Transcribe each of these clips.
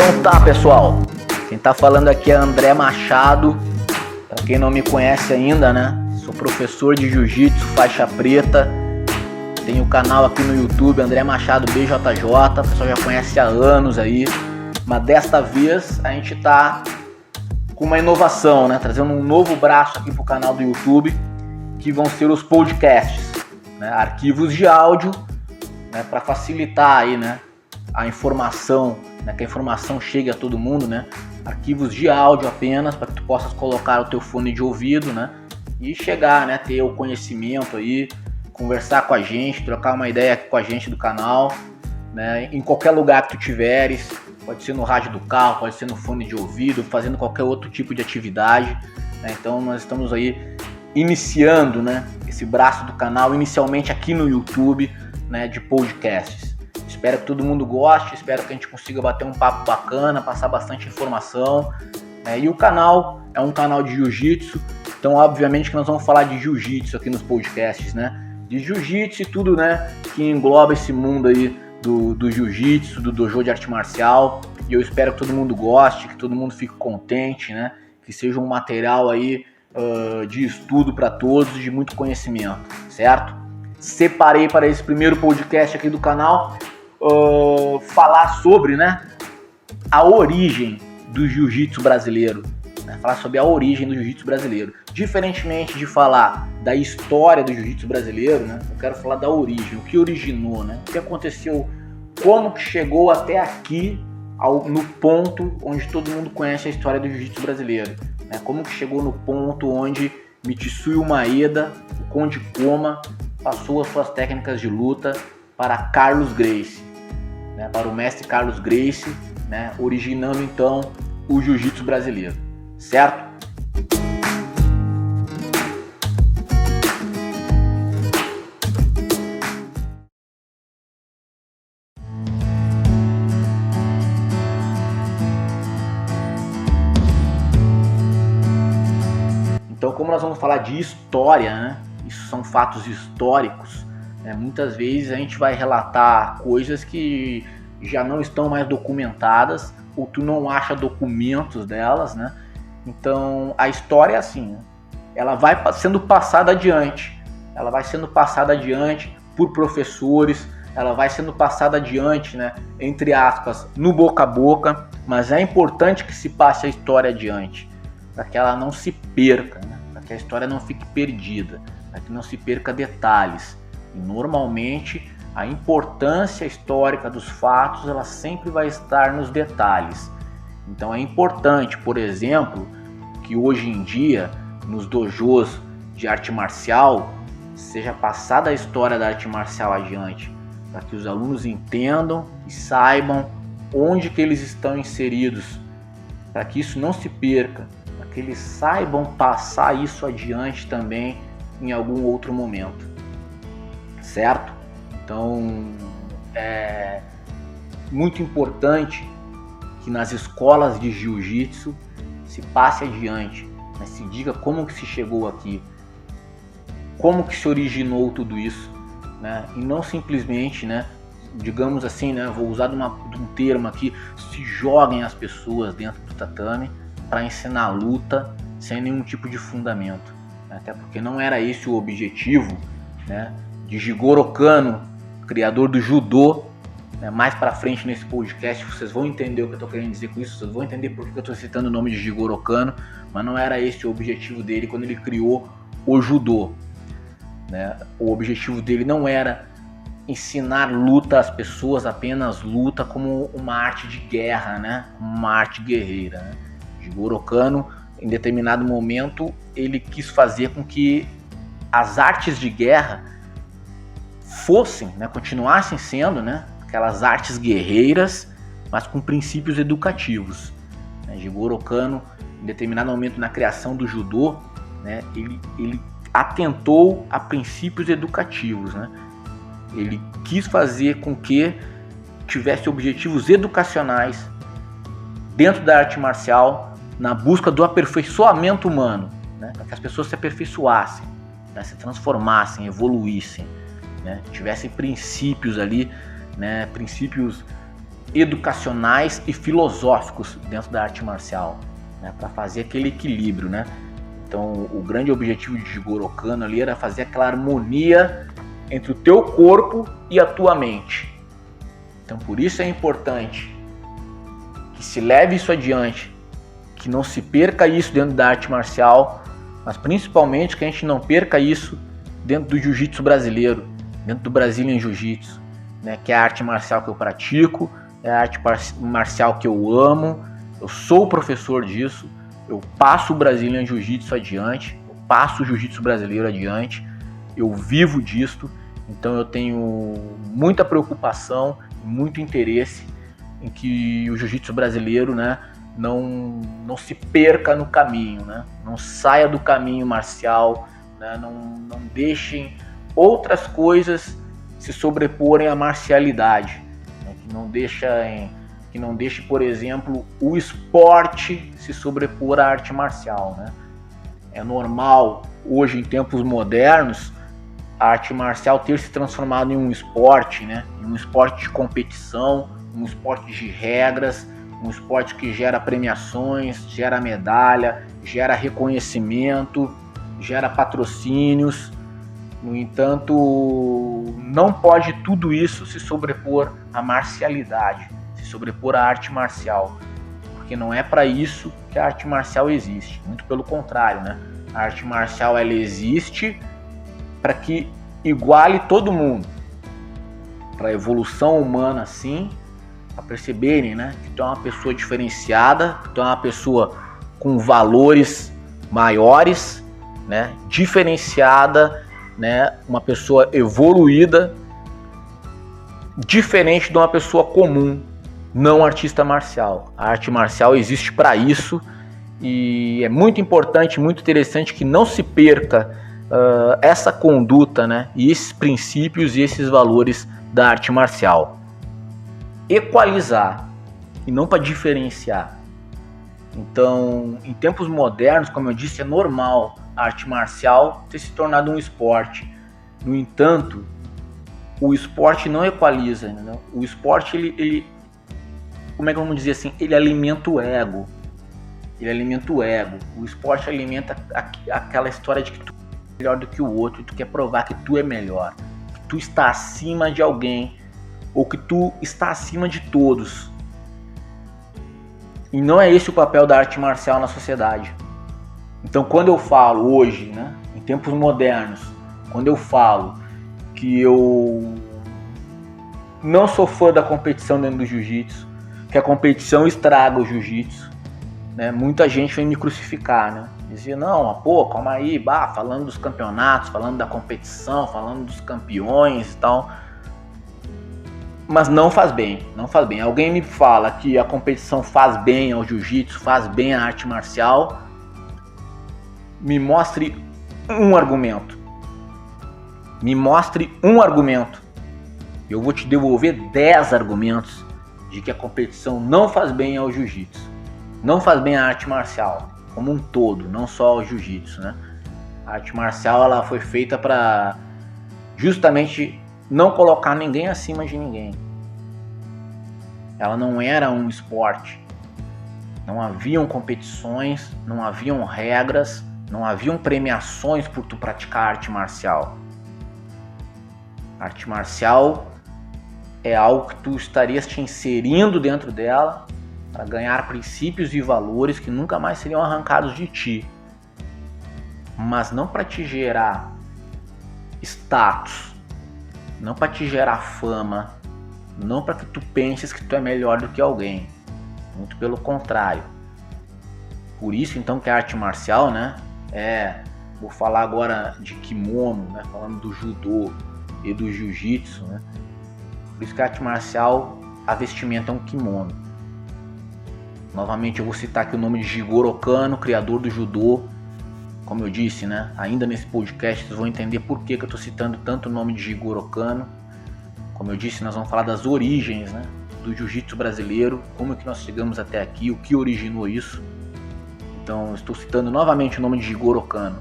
Então tá, pessoal, quem tá falando aqui é André Machado. Pra quem não me conhece ainda, né, sou professor de Jiu-Jitsu, faixa preta. Tenho o canal aqui no YouTube, André Machado BJJ, o pessoal já conhece há anos aí. Mas desta vez a gente tá com uma inovação, né, trazendo um novo braço aqui pro canal do YouTube, que vão ser os podcasts, né, arquivos de áudio, né, para facilitar aí, né, a informação, né, que a informação chegue a todo mundo, né, arquivos de áudio apenas, para que tu possas colocar o teu fone de ouvido, né, e chegar, né, ter o conhecimento aí, conversar com a gente, trocar uma ideia aqui com a gente do canal, né, em qualquer lugar que tu tiveres, pode ser no rádio do carro, pode ser no fone de ouvido, fazendo qualquer outro tipo de atividade, né, então nós estamos aí iniciando, né, esse braço do canal, inicialmente aqui no YouTube, né, de podcasts. Espero que todo mundo goste, espero que a gente consiga bater um papo bacana, passar bastante informação, né, e o canal é um canal de jiu-jitsu, então obviamente que nós vamos falar de jiu-jitsu aqui nos podcasts, né, de jiu-jitsu e tudo, né, que engloba esse mundo aí do jiu-jitsu, do dojo de arte marcial, e eu espero que todo mundo goste, que todo mundo fique contente, né, que seja um material aí de estudo para todos, de muito conhecimento, certo? Separei para esse primeiro podcast aqui do canal falar sobre, né, a origem do jiu-jitsu brasileiro, né, falar sobre a origem do jiu-jitsu brasileiro. Diferentemente de falar da história do jiu-jitsu brasileiro, né, eu quero falar da origem, o que originou, né, o que aconteceu, como que chegou até aqui, no ponto onde todo mundo conhece a história do jiu-jitsu brasileiro, né, como que chegou no ponto onde Mitsui Maeda, o Conde Koma, passou as suas técnicas de luta para Carlos Gracie, né, para o mestre Carlos Gracie, né, originando então o jiu-jitsu brasileiro, certo? Então, como nós vamos falar de história, né, isso são fatos históricos, né, muitas vezes a gente vai relatar coisas que já não estão mais documentadas, ou tu não acha documentos delas, né? Então a história é assim, né? Ela vai sendo passada adiante, por professores, ela vai sendo passada adiante, né, entre aspas, no boca a boca, mas é importante que se passe a história adiante, para que ela não se perca, né? Para que a história não fique perdida, para que não se perca detalhes. E normalmente a importância histórica dos fatos, ela sempre vai estar nos detalhes. Então é importante, por exemplo, que hoje em dia nos dojos de arte marcial seja passada a história da arte marcial adiante, para que os alunos entendam e saibam onde que eles estão inseridos, para que isso não se perca, para que eles saibam passar isso adiante também em algum outro momento, certo? Então é muito importante que nas escolas de jiu-jitsu se passe adiante, né, se diga como que se chegou aqui, como que se originou tudo isso, né, e não simplesmente, né, digamos assim, né, vou usar de um termo aqui, se joguem as pessoas dentro do tatame para ensinar luta sem nenhum tipo de fundamento, né, até porque não era esse o objetivo, né, de Jigoro Kano, criador do judô, né, mais pra frente nesse podcast vocês vão entender o que eu tô querendo dizer com isso, vocês vão entender por que eu tô citando o nome de Jigoro Kano, mas não era esse o objetivo dele quando ele criou o judô, né? O objetivo dele não era ensinar luta às pessoas, apenas luta como uma arte de guerra, né? Uma arte guerreira, né? Jigoro Kano, em determinado momento, ele quis fazer com que as artes de guerra fossem, né, continuassem sendo, né, aquelas artes guerreiras, mas com princípios educativos. Jigoro Kano, em determinado momento na criação do judô, né, ele atentou a princípios educativos, né? Ele quis fazer com que tivesse objetivos educacionais dentro da arte marcial, na busca do aperfeiçoamento humano, né, para que as pessoas se aperfeiçoassem, né, se transformassem, evoluíssem, né, tivessem princípios ali, né, princípios educacionais e filosóficos dentro da arte marcial, né, para fazer aquele equilíbrio, né? Então, o grande objetivo de Jigoro Kano ali era fazer aquela harmonia entre o teu corpo e a tua mente. Então, por isso é importante que se leve isso adiante, que não se perca isso dentro da arte marcial, mas principalmente que a gente não perca isso dentro do jiu-jitsu brasileiro, dentro do Brazilian Jiu-Jitsu, né, que é a arte marcial que eu pratico, é a arte marcial que eu amo, eu sou professor disso, eu passo o Brazilian Jiu-Jitsu adiante, eu passo o jiu-jitsu brasileiro adiante, eu vivo disto, então eu tenho muita preocupação, muito interesse em que o jiu-jitsu brasileiro, né, não se perca no caminho, né, não saia do caminho marcial, né, não deixem outras coisas se sobreporem à marcialidade, né, que não deixe, por exemplo, o esporte se sobrepor à arte marcial, né? É normal, hoje em tempos modernos, a arte marcial ter se transformado em um esporte, né? Em um esporte de competição, um esporte de regras, um esporte que gera premiações, gera medalha, gera reconhecimento, gera patrocínios. No entanto, não pode tudo isso se sobrepor à marcialidade, se sobrepor à arte marcial, porque não é para isso que a arte marcial existe, muito pelo contrário, né? A arte marcial ela existe para que iguale todo mundo, para a evolução humana, sim, para perceberem, né, que tu é uma pessoa diferenciada, que tu é uma pessoa com valores maiores, né, diferenciada, né, uma pessoa evoluída, diferente de uma pessoa comum, não artista marcial. A arte marcial existe para isso e é muito importante, muito interessante que não se perca essa conduta, né, e esses princípios e esses valores da arte marcial. Equalizar e não para diferenciar. Então, em tempos modernos, como eu disse, é normal a arte marcial ter se tornado um esporte. No entanto, o esporte não equaliza, entendeu? O esporte, ele como é que vamos dizer assim, ele alimenta o ego. Ele alimenta o ego. O esporte alimenta aquela história de que tu é melhor do que o outro, e tu quer provar que tu é melhor, que tu está acima de alguém, ou que tu está acima de todos. E não é esse o papel da arte marcial na sociedade. Então, quando eu falo hoje, né, em tempos modernos, quando eu falo que eu não sou fã da competição dentro do jiu-jitsu, que a competição estraga o jiu-jitsu, né, muita gente vem me crucificar, né? Dizia, não, pô, calma aí, falando dos campeonatos, falando da competição, falando dos campeões e tal. Mas não faz bem, não faz bem. Alguém me fala que a competição faz bem ao jiu-jitsu, faz bem à arte marcial, me mostre um argumento. Me mostre um argumento. Eu vou te devolver 10 argumentos de que a competição não faz bem ao jiu-jitsu. Não faz bem à arte marcial, como um todo, não só ao jiu-jitsu, né? A arte marcial ela foi feita para justamente não colocar ninguém acima de ninguém. Ela não era um esporte. Não haviam competições, não haviam regras, não haviam premiações por tu praticar arte marcial. A arte marcial é algo que tu estarias te inserindo dentro dela para ganhar princípios e valores que nunca mais seriam arrancados de ti. Mas não para te gerar status, não para te gerar fama, não para que tu penses que tu é melhor do que alguém. Muito pelo contrário. Por isso então que a arte marcial, né, vou falar agora de kimono, né, falando do judô e do jiu-jitsu, né? Por isso que a arte marcial, a vestimenta é um kimono. Novamente eu vou citar aqui o nome de Jigoro Kano, criador do judô. Como eu disse, né, ainda nesse podcast vocês vão entender por que eu estou citando tanto o nome de Jigoro Kano. Como eu disse, nós vamos falar das origens, né, do jiu-jitsu brasileiro, como é que nós chegamos até aqui, o que originou isso. Então, estou citando novamente o nome de Jigoro Kano,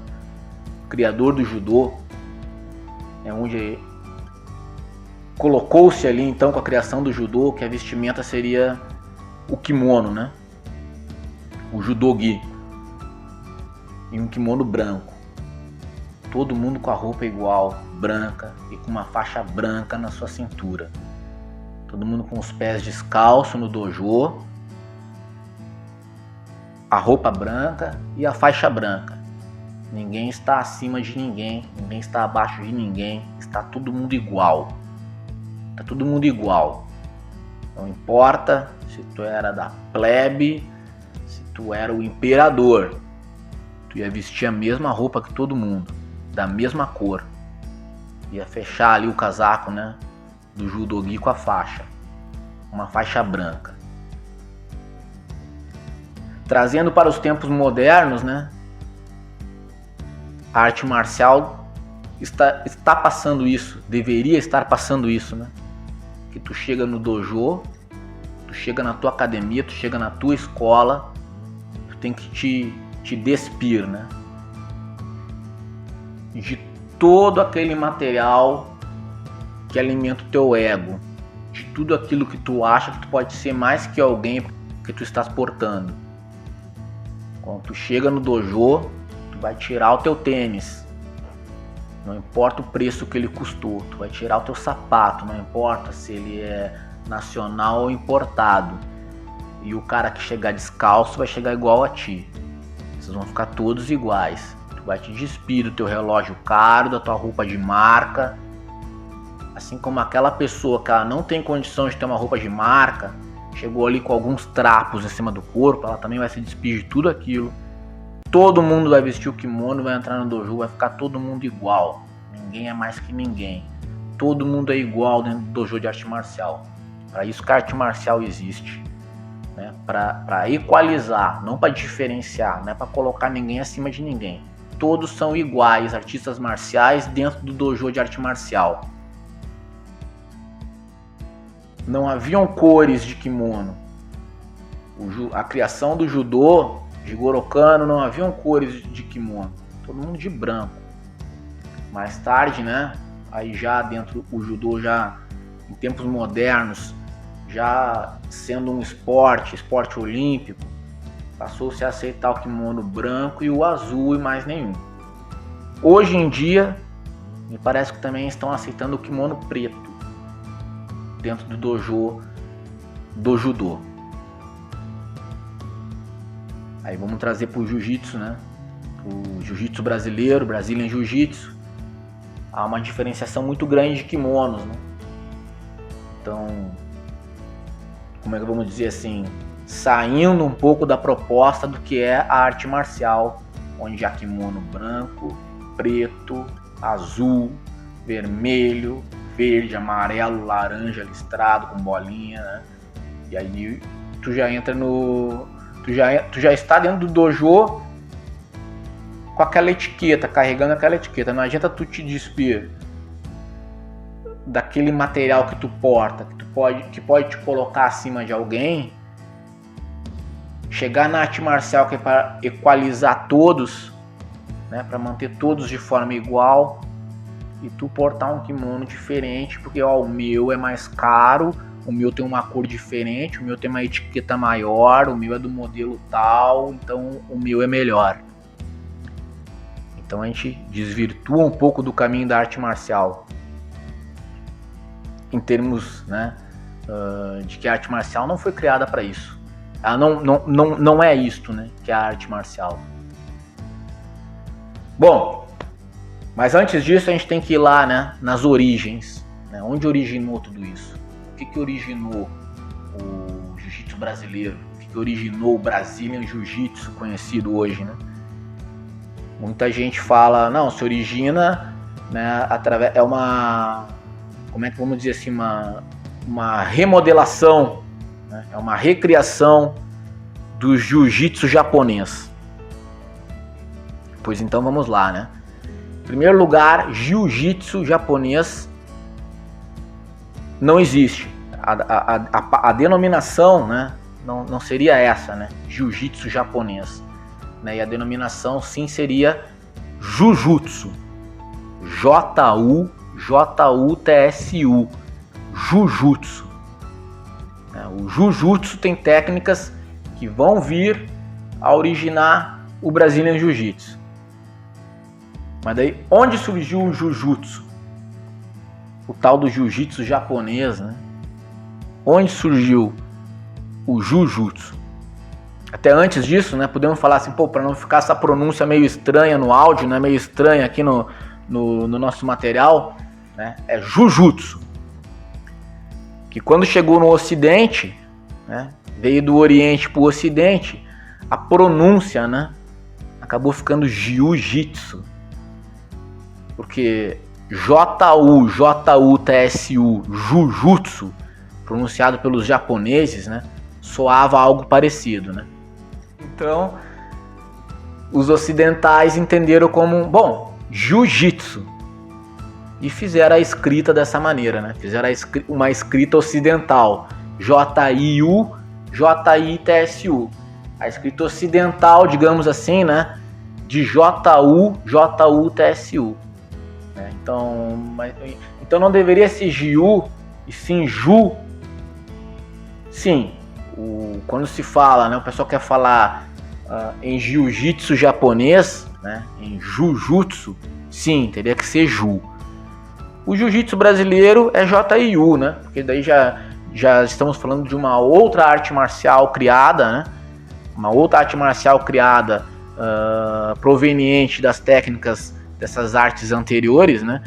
criador do judô, onde colocou-se ali então com a criação do judô que a vestimenta seria o kimono, né? O judogi. E um kimono branco. Todo mundo com a roupa igual, branca e com uma faixa branca na sua cintura. Todo mundo com os pés descalços no dojo. A roupa branca e a faixa branca. Ninguém está acima de ninguém, ninguém está abaixo de ninguém, está todo mundo igual. Está todo mundo igual. Não importa se tu era da plebe, se tu era o imperador. Tu ia vestir a mesma roupa que todo mundo, da mesma cor. Ia fechar ali o casaco, né, do judogi com a faixa. Uma faixa branca. Trazendo para os tempos modernos, né? A arte marcial está passando isso, deveria estar passando isso, né? Que tu chega no dojo, tu chega na tua academia, tu chega na tua escola, tu tem que te despir, né? De todo aquele material que alimenta o teu ego, de tudo aquilo que tu acha que tu pode ser mais que alguém que tu estás portando. Quando tu chega no dojo, tu vai tirar o teu tênis, não importa o preço que ele custou. Tu vai tirar o teu sapato, não importa se ele é nacional ou importado. E o cara que chegar descalço vai chegar igual a ti. Vocês vão ficar todos iguais. Tu vai te despir do teu relógio caro, da tua roupa de marca. Assim como aquela pessoa que ela não tem condição de ter uma roupa de marca, chegou ali com alguns trapos em cima do corpo, ela também vai se despir de tudo aquilo. Todo mundo vai vestir o kimono, vai entrar no dojo, vai ficar todo mundo igual. Ninguém é mais que ninguém. Todo mundo é igual dentro do dojo de arte marcial. Para isso que a arte marcial existe. Né? Para equalizar, não para diferenciar, não é para colocar ninguém acima de ninguém. Todos são iguais, artistas marciais dentro do dojo de arte marcial. Não haviam cores de kimono. A criação do judô, Jigoro Kano, não haviam cores de kimono. Todo mundo de branco. Mais tarde, né? Aí já dentro do judô, já em tempos modernos, já sendo um esporte olímpico, passou-se a aceitar o kimono branco e o azul e mais nenhum. Hoje em dia, me parece que também estão aceitando o kimono preto dentro do dojo do judô. Aí vamos trazer para o jiu-jitsu, né? O jiu-jitsu brasileiro, Brazilian Jiu-Jitsu. Há uma diferenciação muito grande de kimonos, né? Então, como é que vamos dizer assim? Saindo um pouco da proposta do que é a arte marcial, onde há kimono branco, preto, azul, vermelho, verde, amarelo, laranja listrado com bolinha, né? E aí tu já entra no... Tu já está dentro do dojo com aquela etiqueta, carregando aquela etiqueta. Não adianta tu te despir daquele material que tu porta, que pode te colocar acima de alguém. Chegar na arte marcial que é para equalizar todos, né, para manter todos de forma igual, e tu portar um kimono diferente, porque ó, o meu é mais caro, o meu tem uma cor diferente, o meu tem uma etiqueta maior, o meu é do modelo tal, então o meu é melhor. Então a gente desvirtua um pouco do caminho da arte marcial, em termos, né, de que a arte marcial não foi criada para isso. Ela não é isto, né, que é a arte marcial. Bom, mas antes disso a gente tem que ir lá, né, nas origens, né, onde originou tudo isso. O que originou o jiu-jitsu brasileiro? O que originou o Brazilian Jiu-Jitsu conhecido hoje, né? Muita gente fala, não, se origina, né, através, é uma, como é que vamos dizer assim, uma remodelação, né? É uma recriação do jiu-jitsu japonês. Pois então vamos lá, né? Em primeiro lugar, jiu-jitsu japonês não existe. A denominação, né, não seria essa, né? Jiu-jitsu japonês. Né? E a denominação sim seria Jujutsu. Jujutsu. Jujutsu. O Jujutsu tem técnicas que vão vir a originar o Brazilian Jiu-Jitsu. Mas daí, onde surgiu o Jujutsu? O tal do Jiu-Jitsu japonês, né? Onde surgiu o Jujutsu? Até antes disso, né, podemos falar assim, para não ficar essa pronúncia meio estranha no áudio, né, meio estranha aqui no nosso material, né, é Jujutsu. Que quando chegou no Ocidente, né, veio do Oriente para o Ocidente, a pronúncia, né, acabou ficando Jiu-Jitsu. Porque J-U-J-U-T-S-U, Jujutsu, pronunciado pelos japoneses, né, soava algo parecido, né? Então, os ocidentais entenderam como, Jiu-Jitsu. E fizeram a escrita dessa maneira, né? Fizeram uma escrita ocidental, J-I-U, J-I-T-S-U. A escrita ocidental, digamos assim, né? De J-U, J-U-T-S-U. Então não deveria ser Jiu, e sim Ju. Sim, quando se fala, né, o pessoal quer falar em Jiu-Jitsu japonês, né, em Jujutsu, sim, teria que ser Ju. O Jiu-Jitsu brasileiro é J-I-U, né, porque daí já estamos falando de uma outra arte marcial criada, né, uma outra arte marcial criada proveniente das técnicas dessas artes anteriores, né,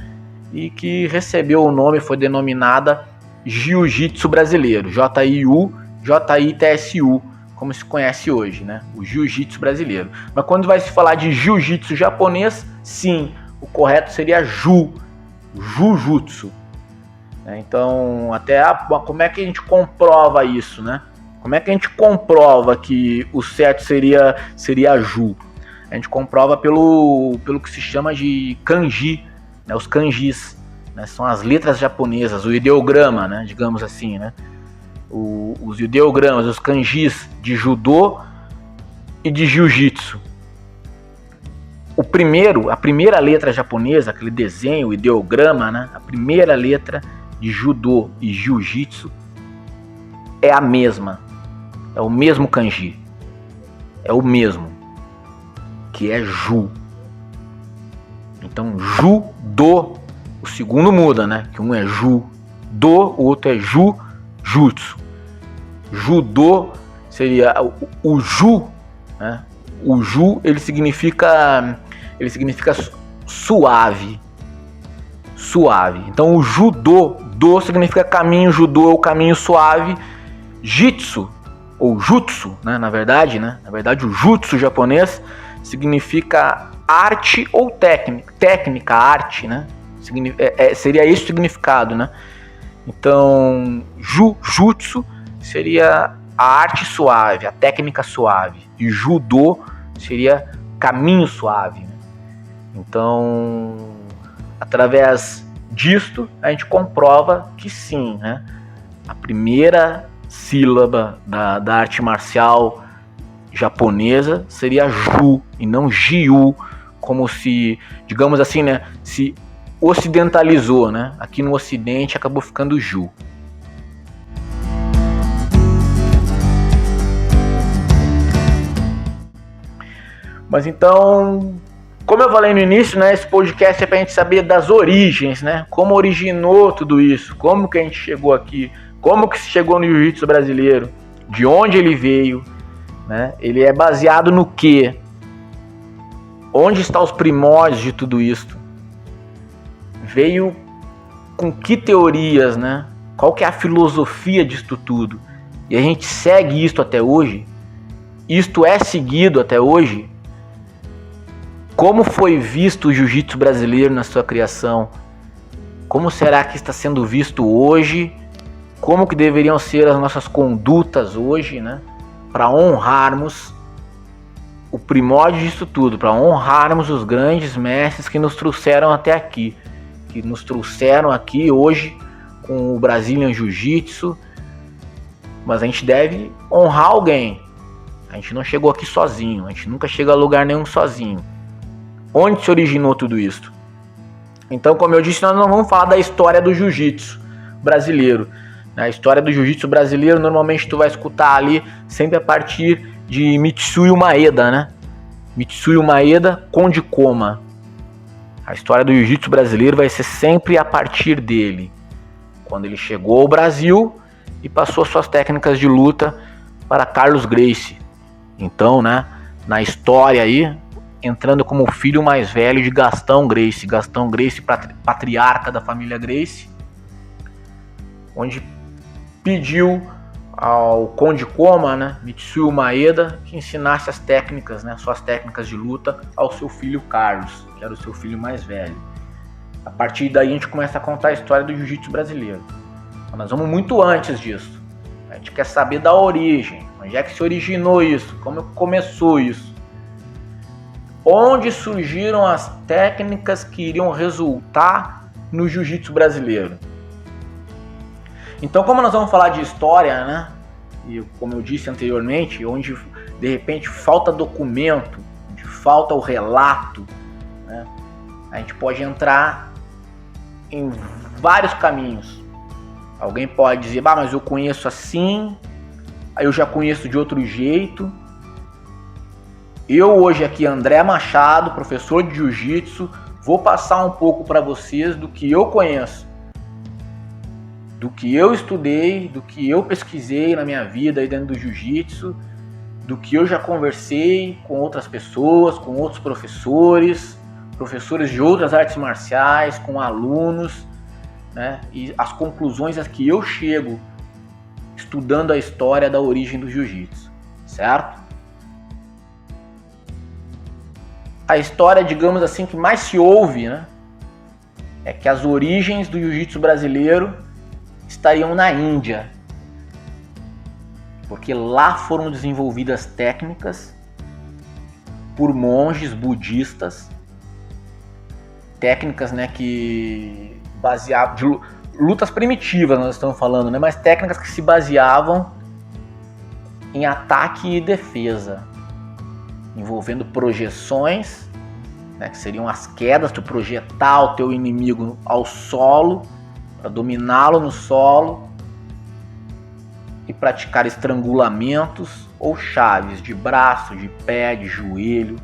e que recebeu o nome, foi denominada Jiu-Jitsu brasileiro, J-I-U, J-I-T-S-U, como se conhece hoje, né? O Jiu-Jitsu brasileiro. Mas quando vai se falar de Jiu-Jitsu japonês, sim, o correto seria Jujutsu. Então, até como é que a gente comprova isso, né? Como é que a gente comprova que o certo seria Ju? A gente comprova pelo que se chama de kanji, né? Os kanjis, né? São as letras japonesas, o ideograma, né? Digamos assim, né? Os ideogramas, os kanjis de judô e de jiu-jitsu. A primeira letra japonesa, aquele desenho, o ideograma, né? A primeira letra de judô e jiu-jitsu é a mesma. É o mesmo kanji. É o mesmo. Que é Ju. Então, Judô, o segundo muda, né? Que um é Judô, o outro é Jujutsu. Judô seria o Ju, né? O Ju, ele significa suave. Suave. Então o Judô, do significa caminho, judô é o caminho suave. Jitsu ou jutsu, né, na verdade, o jutsu japonês significa arte ou técnica, arte, né? Seria esse o significado, né? Então, Jujutsu seria a arte suave, a técnica suave, e Judô seria caminho suave, né? Então, através disto, a gente comprova que sim, né? A primeira sílaba da arte marcial japonesa seria Ju e não Jiu, como se, digamos assim, né, se ocidentalizou, né? Aqui no Ocidente acabou ficando Ju. Mas então, como eu falei no início, né, esse podcast é pra gente saber das origens, né? Como originou tudo isso, como que a gente chegou aqui, como que se chegou no jiu-jitsu brasileiro, de onde ele veio, né? Ele é baseado no quê? Onde estão os primórdios de tudo isso? Veio com que teorias, né? Qual que é a filosofia disto tudo? E a gente segue isto até hoje? Isto é seguido até hoje? Como foi visto o jiu-jitsu brasileiro na sua criação? Como será que está sendo visto hoje? Como que deveriam ser as nossas condutas hoje, né? Para honrarmos o primórdio disso tudo, para honrarmos os grandes mestres que nos trouxeram até aqui, que nos trouxeram aqui hoje com o Brazilian Jiu-Jitsu. Mas a gente deve honrar alguém. A gente não chegou aqui sozinho, a gente nunca chega a lugar nenhum sozinho. Onde se originou tudo isso? Então, como eu disse, nós não vamos falar da história do Jiu-Jitsu. brasileiro. A história do jiu-jitsu brasileiro, normalmente tu vai escutar ali sempre a partir de Mitsuyo Maeda, né? Mitsuyo Maeda, Conde Koma. A história do jiu-jitsu brasileiro vai ser sempre a partir dele. Quando ele chegou ao Brasil e passou suas técnicas de luta para Carlos Gracie. Então, né, na história aí, entrando como o filho mais velho de Gastão Gracie. Gastão Gracie, patriarca da família Gracie, onde pediu ao Conde Koma, né, Mitsuyo Maeda, que ensinasse as técnicas, né, suas técnicas de luta ao seu filho Carlos, que era o seu filho mais velho. A partir daí a gente começa a contar a história do jiu-jitsu brasileiro. Mas nós vamos muito antes disso. A gente quer saber da origem, onde é que se originou isso, como começou isso. Onde surgiram as técnicas que iriam resultar no jiu-jitsu brasileiro. Então, como nós vamos falar de história, né? E como eu disse anteriormente, onde de repente falta documento, onde falta o relato, né? A gente pode entrar em vários caminhos. Alguém pode dizer, mas eu conheço assim, aí eu já conheço de outro jeito. Eu hoje aqui, André Machado, professor de jiu-jitsu, vou passar um pouco para vocês do que eu conheço, do que eu estudei, do que eu pesquisei na minha vida aí dentro do jiu-jitsu, do que eu já conversei com outras pessoas, com outros professores de outras artes marciais, com alunos, né? E as conclusões a que eu chego estudando a história da origem do jiu-jitsu, certo? A história, digamos assim, que mais se ouve, né, é que as origens do jiu-jitsu brasileiro estariam na Índia, porque lá foram desenvolvidas técnicas por monges budistas, técnicas, né, que baseavam de lutas primitivas, nós estamos falando, né, mas técnicas que se baseavam em ataque e defesa, envolvendo projeções, né, que seriam as quedas, tu projetar o teu inimigo ao solo para dominá-lo no solo e praticar estrangulamentos ou chaves de braço, de pé, de joelho.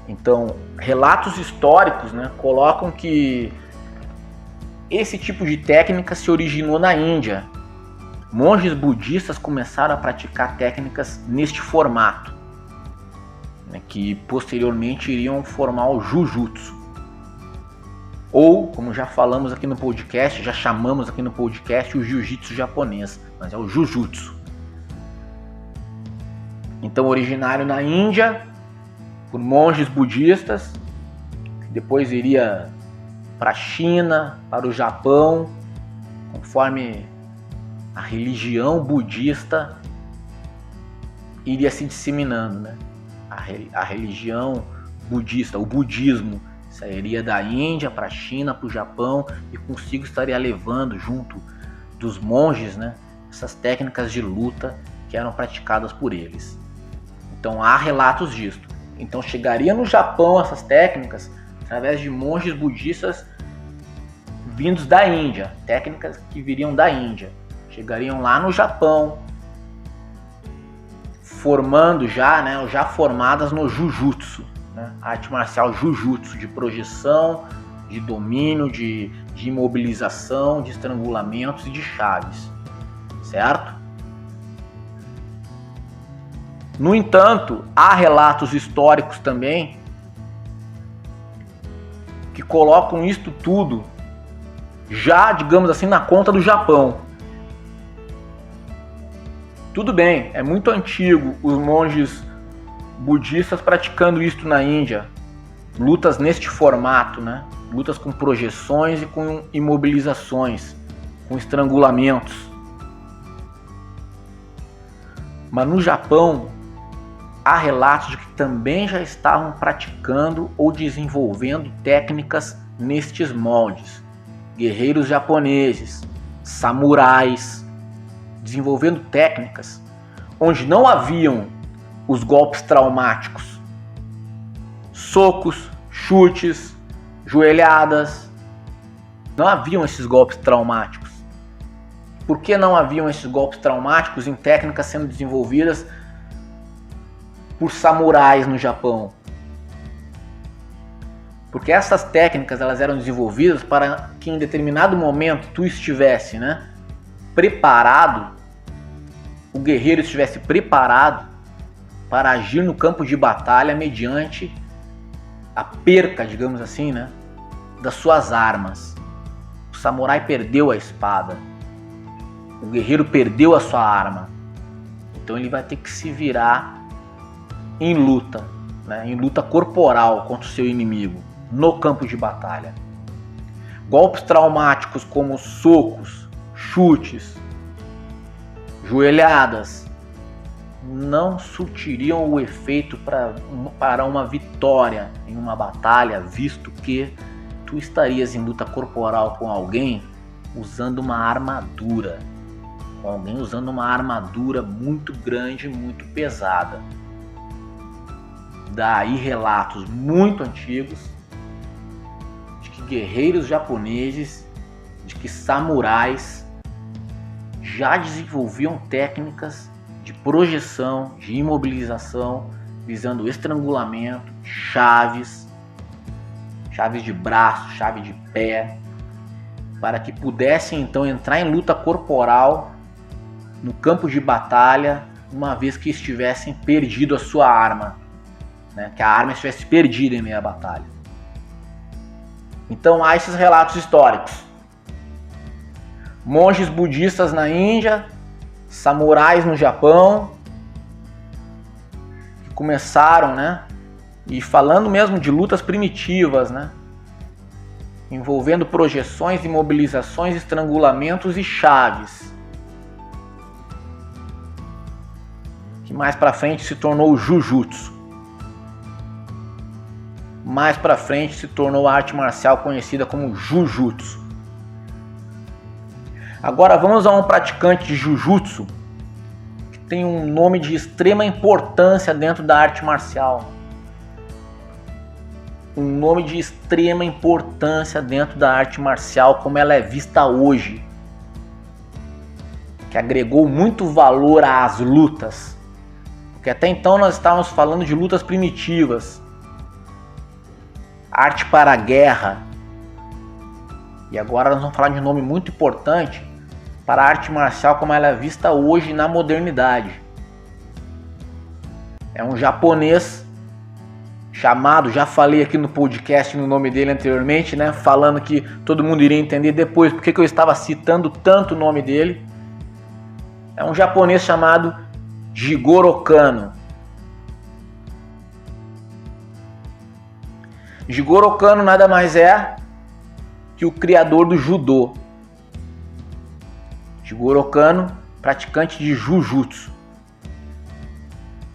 Então, relatos históricos, né, colocam que esse tipo de técnica se originou na Índia. Monges budistas começaram a praticar técnicas neste formato, né, que posteriormente iriam formar o Jujutsu. Ou, como já falamos aqui no podcast, já chamamos aqui no podcast o Jiu-Jitsu japonês, mas é o Jujutsu. Então, originário na Índia, por monges budistas, que depois iria para a China, para o Japão, conforme a religião budista iria se disseminando, né? A religião budista, o budismo, sairia da Índia para a China, para o Japão, e consigo estaria levando junto dos monges, né, essas técnicas de luta que eram praticadas por eles. Então há relatos disso. Então chegaria no Japão essas técnicas através de monges budistas vindos da Índia, técnicas que viriam da Índia. Chegariam lá no Japão, formando já, né, já formadas no Jujutsu, né, arte marcial Jujutsu, de projeção, de domínio, de imobilização, de estrangulamentos e de chaves, certo? No entanto, há relatos históricos também que colocam isto tudo já, digamos assim, na conta do Japão. Tudo bem, é muito antigo os monges budistas praticando isto na Índia, lutas neste formato, né? Lutas com projeções e com imobilizações, com estrangulamentos. Mas no Japão, há relatos de que também já estavam praticando ou desenvolvendo técnicas nestes moldes. Guerreiros japoneses, samurais, desenvolvendo técnicas onde não haviam os golpes traumáticos, socos, chutes, joelhadas, Não haviam esses golpes traumáticos. Por que não haviam esses golpes traumáticos em técnicas sendo desenvolvidas por samurais no Japão? Porque essas técnicas elas eram desenvolvidas para que em determinado momento tu estivesse, preparado, o guerreiro estivesse preparado para agir no campo de batalha mediante a perca, digamos assim, das suas armas. O samurai perdeu a espada, o guerreiro perdeu a sua arma, então ele vai ter que se virar em luta, em luta corporal contra o seu inimigo, no campo de batalha. Golpes traumáticos como socos, chutes, joelhadas não surtiriam o efeito para uma vitória em uma batalha, visto que tu estarias em luta corporal com alguém usando uma armadura, muito grande, muito pesada. Daí relatos muito antigos de que guerreiros japoneses, de que samurais já desenvolviam técnicas de projeção, de imobilização, visando estrangulamento, chaves de braço, chave de pé, para que pudessem então entrar em luta corporal no campo de batalha, uma vez que estivessem perdido a sua arma, que a arma estivesse perdida em meio à batalha. Então há esses relatos históricos. Monges budistas na Índia, samurais no Japão, que começaram, e falando mesmo de lutas primitivas, envolvendo projeções, imobilizações, estrangulamentos e chaves, que mais pra frente se tornou o Jujutsu. Mais pra frente se tornou a arte marcial conhecida como Jujutsu. Agora vamos a um praticante de Jujutsu que tem um nome de extrema importância dentro da arte marcial. Um nome de extrema importância dentro da arte marcial como ela é vista hoje. Que agregou muito valor às lutas. Porque até então nós estávamos falando de lutas primitivas. Arte para a guerra. E agora nós vamos falar de um nome muito importante para a arte marcial como ela é vista hoje na modernidade. É um japonês chamado, já falei aqui no podcast no nome dele anteriormente, falando que todo mundo iria entender depois porque que eu estava citando tanto o nome dele. É um japonês chamado Jigoro Kano. Jigoro Kano nada mais é que o criador do judô. Jigoro Kano, praticante de Jujutsu.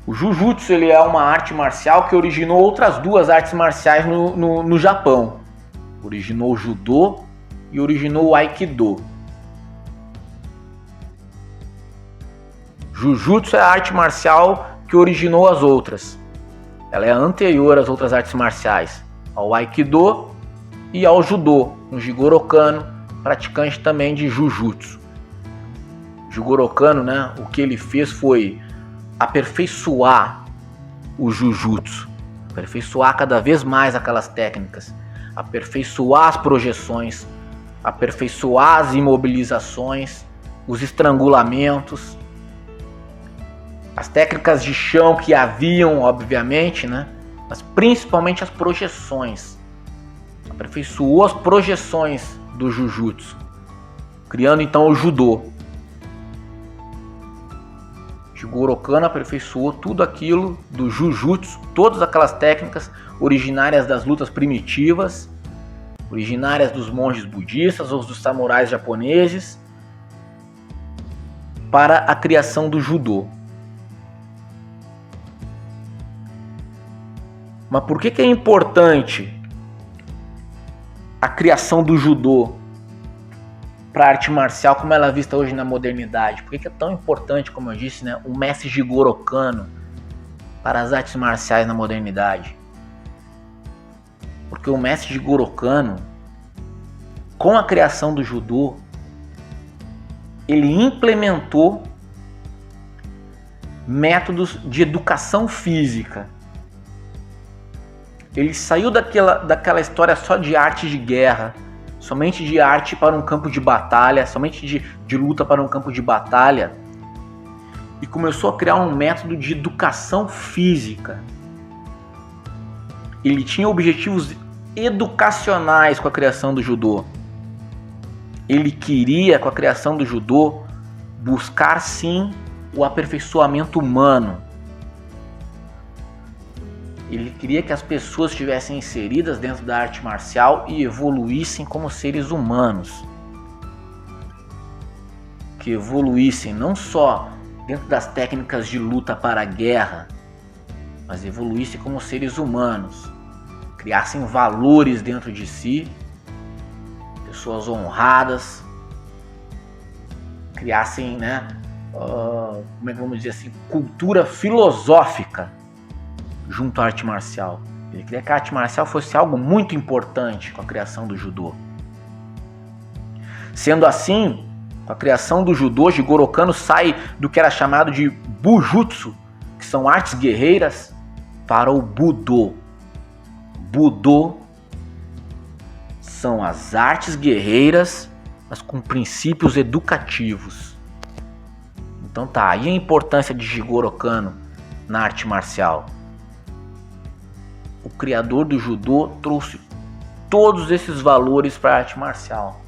O Jujutsu ele é uma arte marcial que originou outras duas artes marciais no Japão. Originou o Judô e originou o Aikido. Jujutsu é a arte marcial que originou as outras. Ela é anterior às outras artes marciais, ao Aikido e ao Judô, um Jigoro Kano, praticante também de Jujutsu. Jigoro Kano, o que ele fez foi aperfeiçoar o Jujutsu, aperfeiçoar cada vez mais aquelas técnicas, aperfeiçoar as projeções, aperfeiçoar as imobilizações, os estrangulamentos, as técnicas de chão que haviam, obviamente, mas principalmente as projeções. Aperfeiçoou as projeções do Jujutsu, criando então o Judô. Jigoro Kano aperfeiçoou tudo aquilo do Jujutsu, todas aquelas técnicas originárias das lutas primitivas, originárias dos monges budistas ou dos samurais japoneses, para a criação do Judô. Mas por que é importante a criação do Judô para a arte marcial como ela é vista hoje na modernidade? Por que é tão importante, como eu disse, o mestre Jigoro Kano para as artes marciais na modernidade? Porque o mestre Jigoro Kano com a criação do judô, ele implementou métodos de educação física. Ele saiu daquela história só de arte de guerra, somente de arte para um campo de batalha, somente de luta para um campo de batalha, e começou a criar um método de educação física. Ele tinha objetivos educacionais com a criação do judô. Ele queria, com a criação do judô, buscar sim o aperfeiçoamento humano. Ele queria que as pessoas estivessem inseridas dentro da arte marcial e evoluíssem como seres humanos. Que evoluíssem não só dentro das técnicas de luta para a guerra, mas evoluíssem como seres humanos. Criassem valores dentro de si, pessoas honradas, criassem, como é que vamos dizer assim, cultura filosófica junto à arte marcial. Ele queria que a arte marcial fosse algo muito importante com a criação do judô. Sendo assim, com a criação do judô, Jigoro Kano sai do que era chamado de Bujutsu, que são artes guerreiras, para o Budô. Budô são as artes guerreiras, mas com princípios educativos. Então tá aí a importância de Jigoro Kano na arte marcial. O criador do judô trouxe todos esses valores para a arte marcial.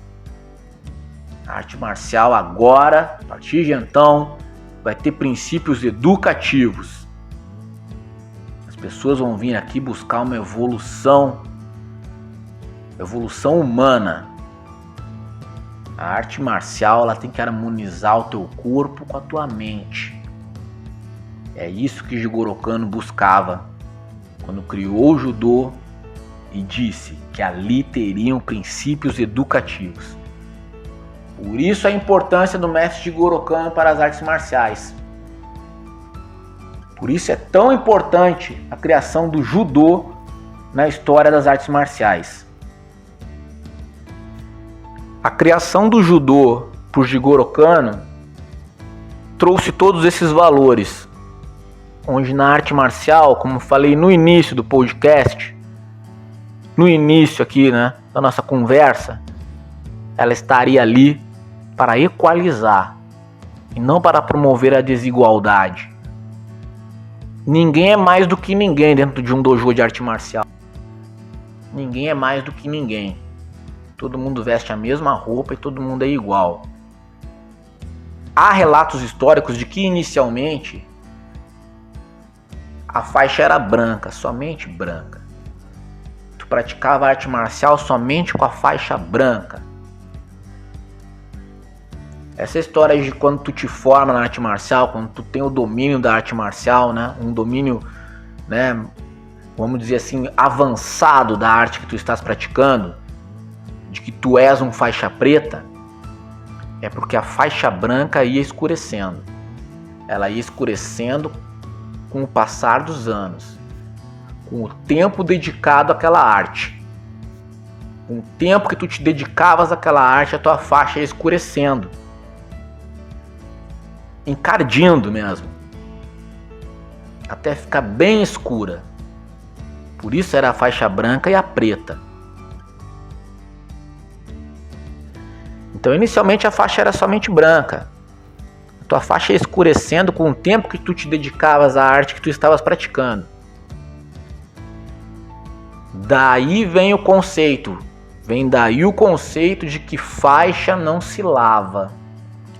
A arte marcial agora, a partir de então, vai ter princípios educativos. As pessoas vão vir aqui buscar uma evolução humana. A arte marcial, ela tem que harmonizar o teu corpo com a tua mente. É isso que Jigoro Kano buscava quando criou o judô e disse que ali teriam princípios educativos. Por isso a importância do mestre Jigoro Kano para as artes marciais. Por isso é tão importante a criação do judô na história das artes marciais. A criação do judô por Jigoro Kano trouxe todos esses valores, onde na arte marcial, como falei no início do podcast, no início aqui, da nossa conversa, ela estaria ali para equalizar e não para promover a desigualdade. Ninguém é mais do que ninguém dentro de um dojo de arte marcial. Ninguém é mais do que ninguém. Todo mundo veste a mesma roupa e todo mundo é igual. Há relatos históricos de que inicialmente a faixa era branca, somente branca. Tu praticava arte marcial somente com a faixa branca. Essa história de quando tu te forma na arte marcial, quando tu tem o domínio da arte marcial, um domínio, vamos dizer assim, avançado da arte que tu estás praticando, de que tu és um faixa preta, é porque a faixa branca ia escurecendo. Ela ia escurecendo com o passar dos anos, com o tempo dedicado àquela arte. Com o tempo que tu te dedicavas àquela arte, a tua faixa ia escurecendo, encardindo mesmo, até ficar bem escura. Por isso era a faixa branca e a preta. Então inicialmente a faixa era somente branca. A tua faixa ia escurecendo com o tempo que tu te dedicavas à arte que tu estavas praticando. Daí vem o conceito. Vem daí o conceito de que faixa não se lava.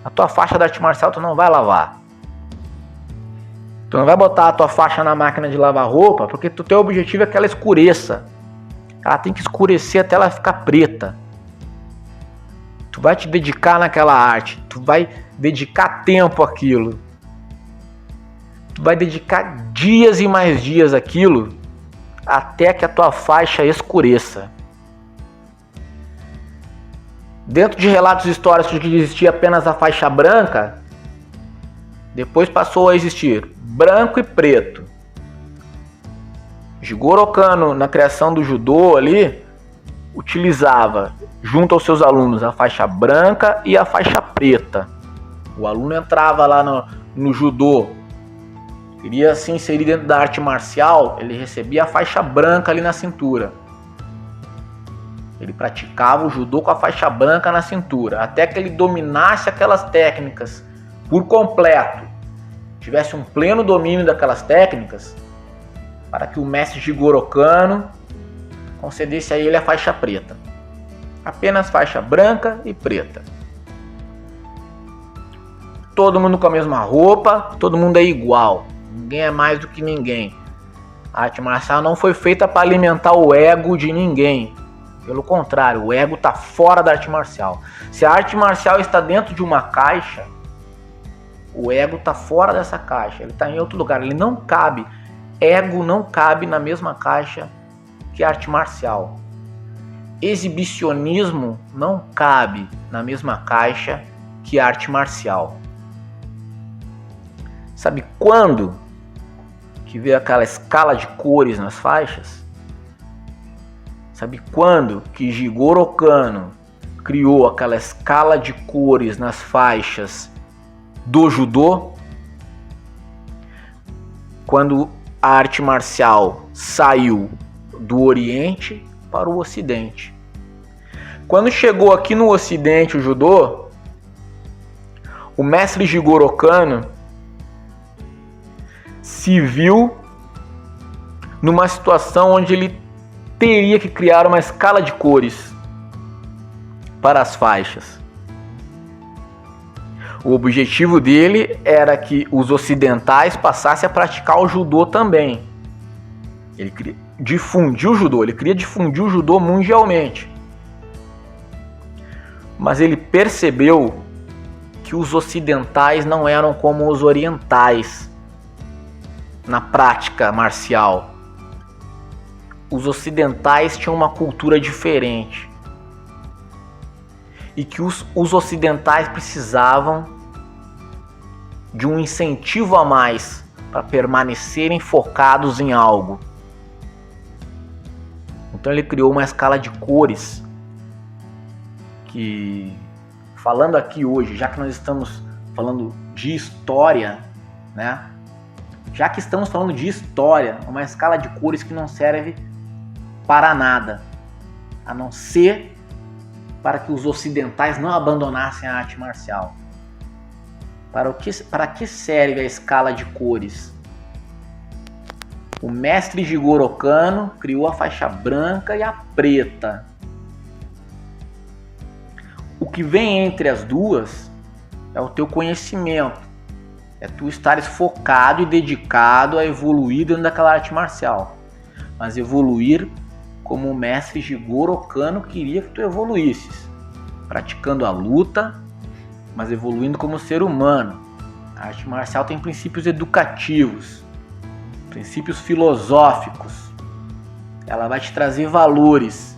A tua faixa da arte marcial tu não vai lavar. Tu não vai botar a tua faixa na máquina de lavar roupa, porque o teu objetivo é que ela escureça. Ela tem que escurecer até ela ficar preta. Tu vai te dedicar naquela arte. Tu vai dedicar tempo àquilo. Tu vai dedicar dias e mais dias àquilo, até que a tua faixa escureça. Dentro de relatos históricos de que existia apenas a faixa branca, depois passou a existir branco e preto. Jigoro Kano, na criação do judô ali, utilizava junto aos seus alunos a faixa branca e a faixa preta. O aluno entrava lá no judô, queria se inserir dentro da arte marcial, ele recebia a faixa branca ali na cintura. Ele praticava o judô com a faixa branca na cintura, até que ele dominasse aquelas técnicas por completo, tivesse um pleno domínio daquelas técnicas, para que o mestre Jigoro Kano concedesse a ele a faixa preta. Apenas faixa branca e preta. Todo mundo com a mesma roupa, todo mundo é igual. Ninguém é mais do que ninguém. A arte marcial não foi feita para alimentar o ego de ninguém. Pelo contrário, o ego está fora da arte marcial. Se a arte marcial está dentro de uma caixa, o ego está fora dessa caixa. Ele está em outro lugar. Ele não cabe. Ego não cabe na mesma caixa que arte marcial. Exibicionismo não cabe na mesma caixa que arte marcial. Sabe quando que veio aquela escala de cores nas faixas? Sabe quando que Jigoro Kano criou aquela escala de cores nas faixas do judô? Quando a arte marcial saiu do Oriente para o Ocidente. Quando chegou aqui no Ocidente o judô, o mestre Jigoro Kano se viu numa situação onde ele teria que criar uma escala de cores para as faixas. O objetivo dele era que os ocidentais passassem a praticar o judô também. Ele queria difundir o judô, ele queria difundir o judô mundialmente. Mas ele percebeu que os ocidentais não eram como os orientais na prática marcial. Os ocidentais tinham uma cultura diferente. E que os ocidentais precisavam de um incentivo a mais para permanecerem focados em algo. Então ele criou uma escala de cores que, falando aqui hoje, já que nós estamos falando de história, né? Já que estamos falando de história, uma escala de cores que não serve para nada, a não ser para que os ocidentais não abandonassem a arte marcial. Para que serve a escala de cores? O mestre Jigoro Kano criou a faixa branca e a preta. O que vem entre as duas é o teu conhecimento. É tu estares focado e dedicado a evoluir dentro daquela arte marcial. Mas evoluir como o mestre Jigoro Kano queria que tu evoluísses. Praticando a luta, mas evoluindo como ser humano. A arte marcial tem princípios educativos, princípios filosóficos. Ela vai te trazer valores.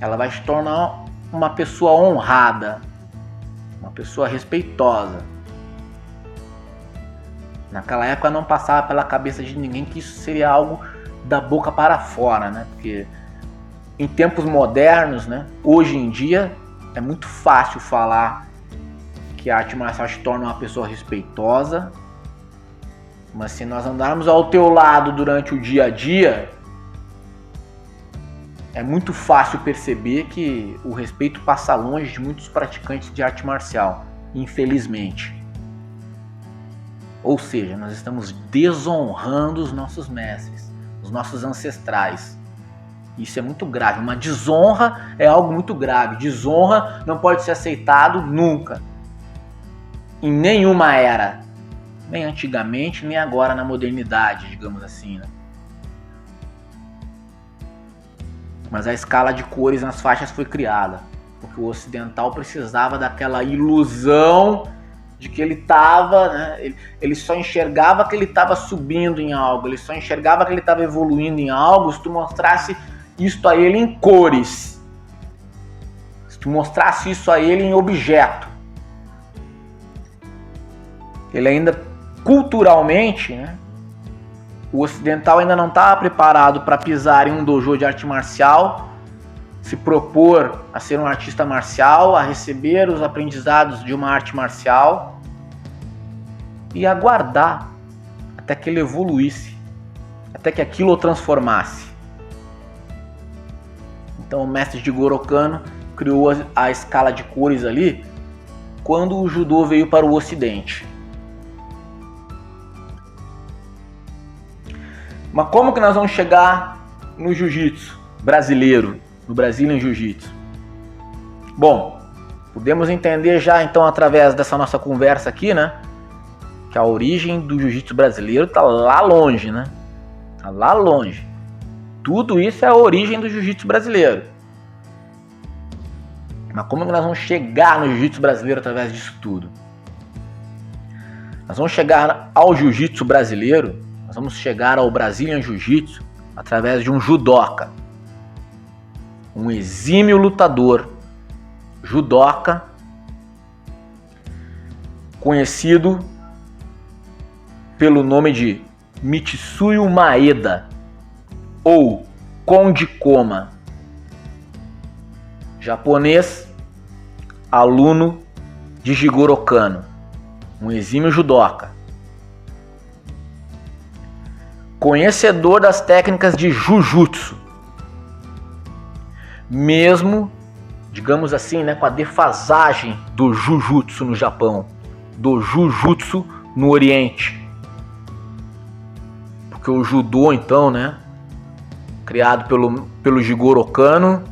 Ela vai te tornar uma pessoa honrada, uma pessoa respeitosa. Naquela época não passava pela cabeça de ninguém que isso seria algo da boca para fora, né? Porque em tempos modernos, né? Hoje em dia é muito fácil falar que a arte marcial te torna uma pessoa respeitosa, mas se nós andarmos ao teu lado durante o dia a dia, é muito fácil perceber que o respeito passa longe de muitos praticantes de arte marcial, infelizmente. Ou seja, nós estamos desonrando os nossos mestres, os nossos ancestrais. Isso é muito grave. Uma desonra é algo muito grave. Desonra não pode ser aceitado nunca. Em nenhuma era. Nem antigamente, nem agora na modernidade, digamos assim, né? Mas a escala de cores nas faixas foi criada. Porque o ocidental precisava daquela ilusão de que ele estava, né? Ele só enxergava que ele estava subindo em algo. Ele só enxergava que ele estava evoluindo em algo se tu mostrasse isto a ele em cores. Se tu mostrasse isso a ele em objeto. Ele ainda, culturalmente, né? O ocidental ainda não estava preparado para pisar em um dojo de arte marcial se propor a ser um artista marcial, a receber os aprendizados de uma arte marcial e aguardar até que ele evoluísse, até que aquilo o transformasse. Então o mestre Jigoro Kano criou a escala de cores ali quando o judô veio para o ocidente. Mas como que nós vamos chegar no jiu-jitsu brasileiro, no Brazilian Jiu-Jitsu? Bom, podemos entender já então através dessa nossa conversa aqui, né, que a origem do jiu-jitsu brasileiro tá lá longe, né? Tá lá longe. Tudo isso é a origem do jiu-jitsu brasileiro. Mas como que nós vamos chegar no jiu-jitsu brasileiro através disso tudo? Nós vamos chegar ao jiu-jitsu brasileiro, nós vamos chegar ao Brazilian Jiu-Jitsu através de um judoca. Um exímio lutador judoca, conhecido pelo nome de Mitsuyo Maeda, ou Konde Koma, japonês, aluno de Jigoro Kano, um exímio judoca, conhecedor das técnicas de Jujutsu, mesmo, digamos assim, né, com a defasagem do Jujutsu no Japão, do Jujutsu no Oriente. Porque o judô, então, né, criado pelo Jigoro Kano,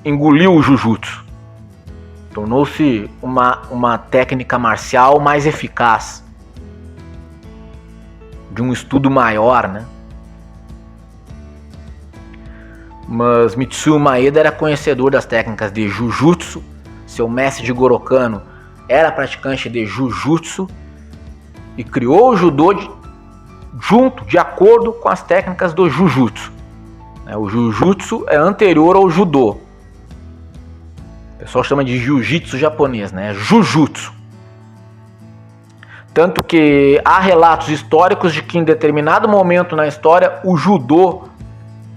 engoliu o Jujutsu. Tornou-se uma técnica marcial mais eficaz, de um estudo maior, né? Mas Mitsuyo Maeda era conhecedor das técnicas de Jujutsu, seu mestre Jigoro Kano era praticante de Jujutsu e criou o judô de acordo com as técnicas do Jujutsu. O Jujutsu é anterior ao judô. O pessoal chama de Jiu-Jitsu japonês, né? Jujutsu. Tanto que há relatos históricos de que em determinado momento na história o judô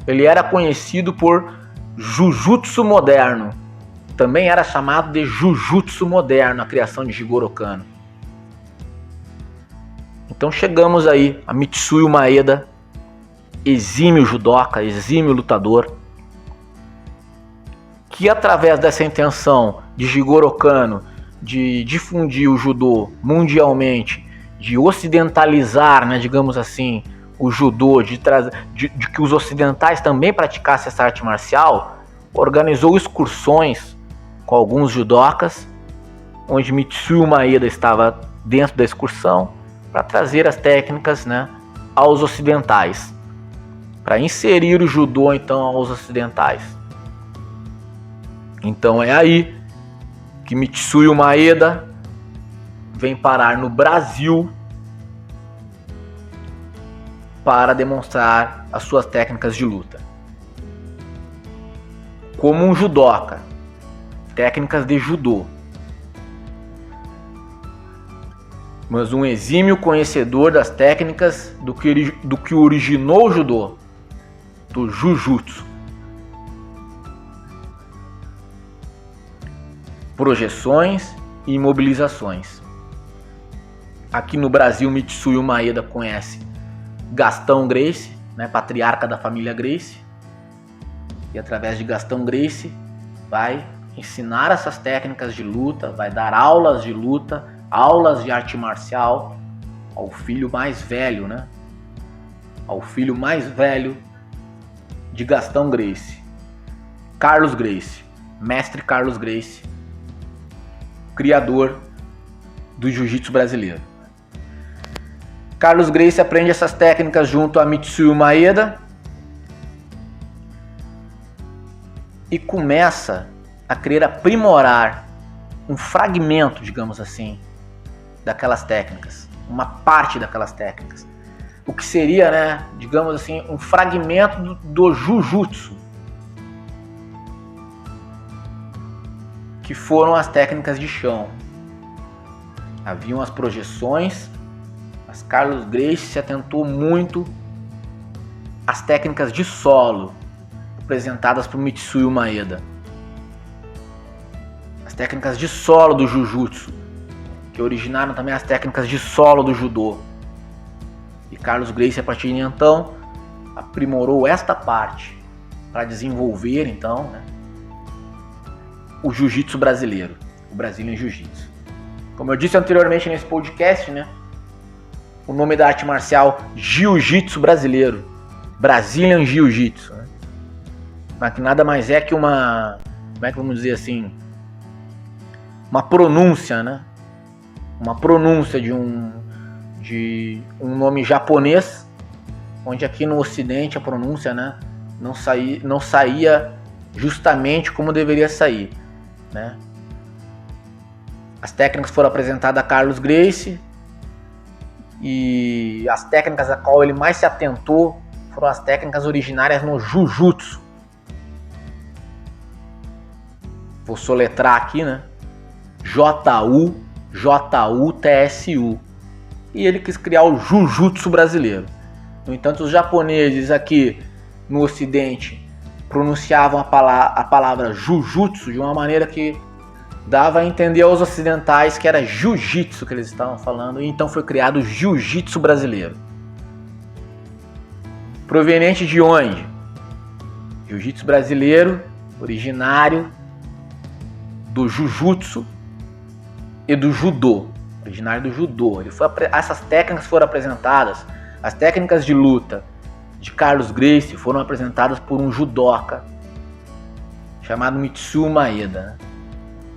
ele era conhecido por Jujutsu moderno. Também era chamado de Jujutsu moderno, a criação de Jigoro Kano. Então chegamos aí a Mitsuyo Maeda, exímio judoca, exímio lutador, que através dessa intenção de Jigoro Kano de difundir o judô mundialmente, de ocidentalizar, né, digamos assim, o judô, de que os ocidentais também praticassem essa arte marcial, organizou excursões com alguns judocas, onde Mitsuyo Maeda estava dentro da excursão, para trazer as técnicas, né, aos ocidentais, para inserir o judô então aos ocidentais. Então é aí que Mitsuyo Maeda vem parar no Brasil para demonstrar as suas técnicas de luta. Como um judoca, técnicas de judô. Mas um exímio conhecedor das técnicas do que originou o judô, do Jujutsu. Projeções e imobilizações. Aqui no Brasil, Mitsuyo Maeda conhece Gastão Gracie, né, patriarca da família Gracie, e através de Gastão Gracie vai ensinar essas técnicas de luta, vai dar aulas de luta, aulas de arte marcial ao filho mais velho, né? Ao filho mais velho de Gastão Gracie, Carlos Gracie, mestre Carlos Gracie, criador do jiu-jitsu brasileiro. Carlos Gracie aprende essas técnicas junto a Mitsuyo Maeda e começa a querer aprimorar um fragmento, digamos assim, daquelas técnicas, uma parte daquelas técnicas. O que seria, né, digamos assim, um fragmento do Jujutsu, que foram as técnicas de chão. Haviam as projeções, mas Carlos Gracie se atentou muito às técnicas de solo apresentadas por Mitsuyo Maeda. as técnicas de solo do Jujutsu, que originaram também as técnicas de solo do Judô. E Carlos Gracie, a partir de então, aprimorou esta parte para desenvolver, então, né, o Jiu-Jitsu brasileiro, o Brazilian Jiu-Jitsu. Como eu disse anteriormente nesse podcast, né, o nome da arte marcial Jiu-Jitsu brasileiro, Brazilian Jiu-Jitsu, né, mas que nada mais é que uma, como é que vamos dizer assim, uma pronúncia, né, uma pronúncia de um nome japonês, onde aqui no Ocidente a pronúncia, né, não saía justamente como deveria sair, né? As técnicas foram apresentadas a Carlos Gracie e as técnicas a qual ele mais se atentou foram as técnicas originárias no Jujutsu. Vou soletrar aqui, né? J-U-J-U-T-S-U. E ele quis criar o Jujutsu brasileiro. No entanto, os japoneses aqui no Ocidente pronunciavam a palavra Jujutsu de uma maneira que dava a entender aos ocidentais que era Jiu-Jitsu que eles estavam falando, e então foi criado o Jiu-Jitsu brasileiro. Proveniente de onde? Jiu-Jitsu brasileiro, originário do Jujutsu e do Judô. Originário do Judô. Essas técnicas foram apresentadas, as técnicas de luta de Carlos Gracie foram apresentadas por um judoca chamado Mitsuo Maeda, né?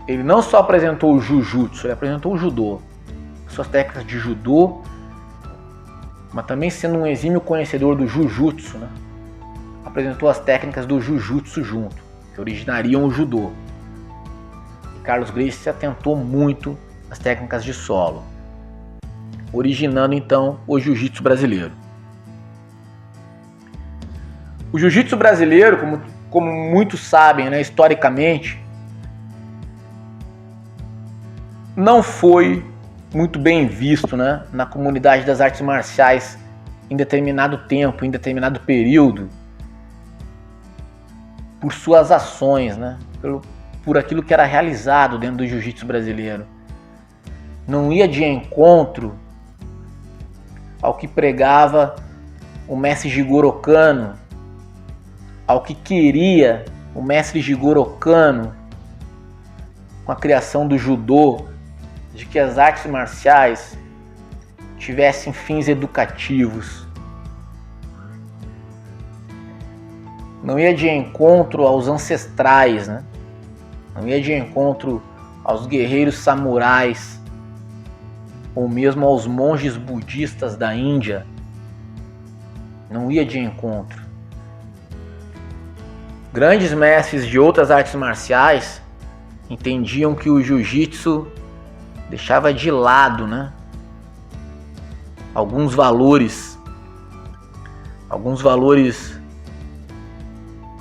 Ele não só apresentou o Jujutsu, ele apresentou o Judô, suas técnicas de Judô, mas também sendo um exímio conhecedor do Jujutsu, né? Apresentou as técnicas do Jujutsu junto, que originariam o Judô. E Carlos Gracie se atentou muito às técnicas de solo, originando então o Jiu-Jitsu brasileiro. O Jiu-Jitsu brasileiro, como muitos sabem, né, historicamente, não foi muito bem visto, né, na comunidade das artes marciais em determinado tempo, em determinado período, por suas ações, né, por aquilo que era realizado dentro do Jiu-Jitsu brasileiro. Não ia de encontro ao que pregava o mestre Jigoro Kano, ao que queria o mestre Jigoro Kano com a criação do judô, de que as artes marciais tivessem fins educativos. Não ia de encontro aos ancestrais, né? Não ia de encontro aos guerreiros samurais, ou mesmo aos monges budistas da Índia. Não ia de encontro. Grandes mestres de outras artes marciais entendiam que o jiu-jitsu deixava de lado, né, alguns valores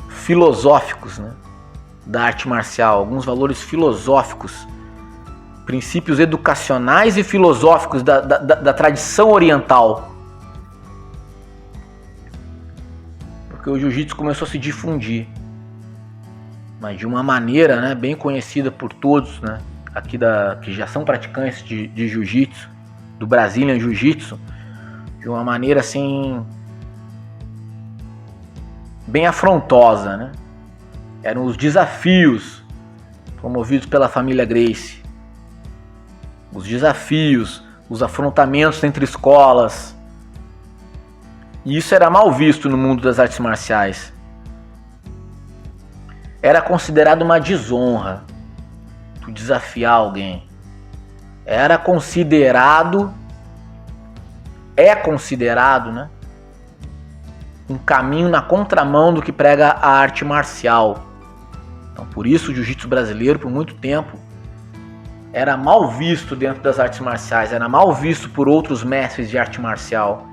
filosóficos, né, da arte marcial, alguns valores filosóficos, princípios educacionais e filosóficos da tradição oriental. Porque o jiu-jitsu começou a se difundir, mas de uma maneira, né, bem conhecida por todos, né, aqui que já são praticantes de jiu-jitsu, do Brazilian Jiu-Jitsu, de uma maneira assim bem afrontosa, né? Eram os desafios promovidos pela família Gracie, os desafios, os afrontamentos entre escolas, e isso era mal visto no mundo das artes marciais. Era considerado uma desonra tu desafiar alguém. É considerado, né, um caminho na contramão do que prega a arte marcial. Então, por isso o jiu-jitsu brasileiro, por muito tempo, era mal visto dentro das artes marciais, era mal visto por outros mestres de arte marcial.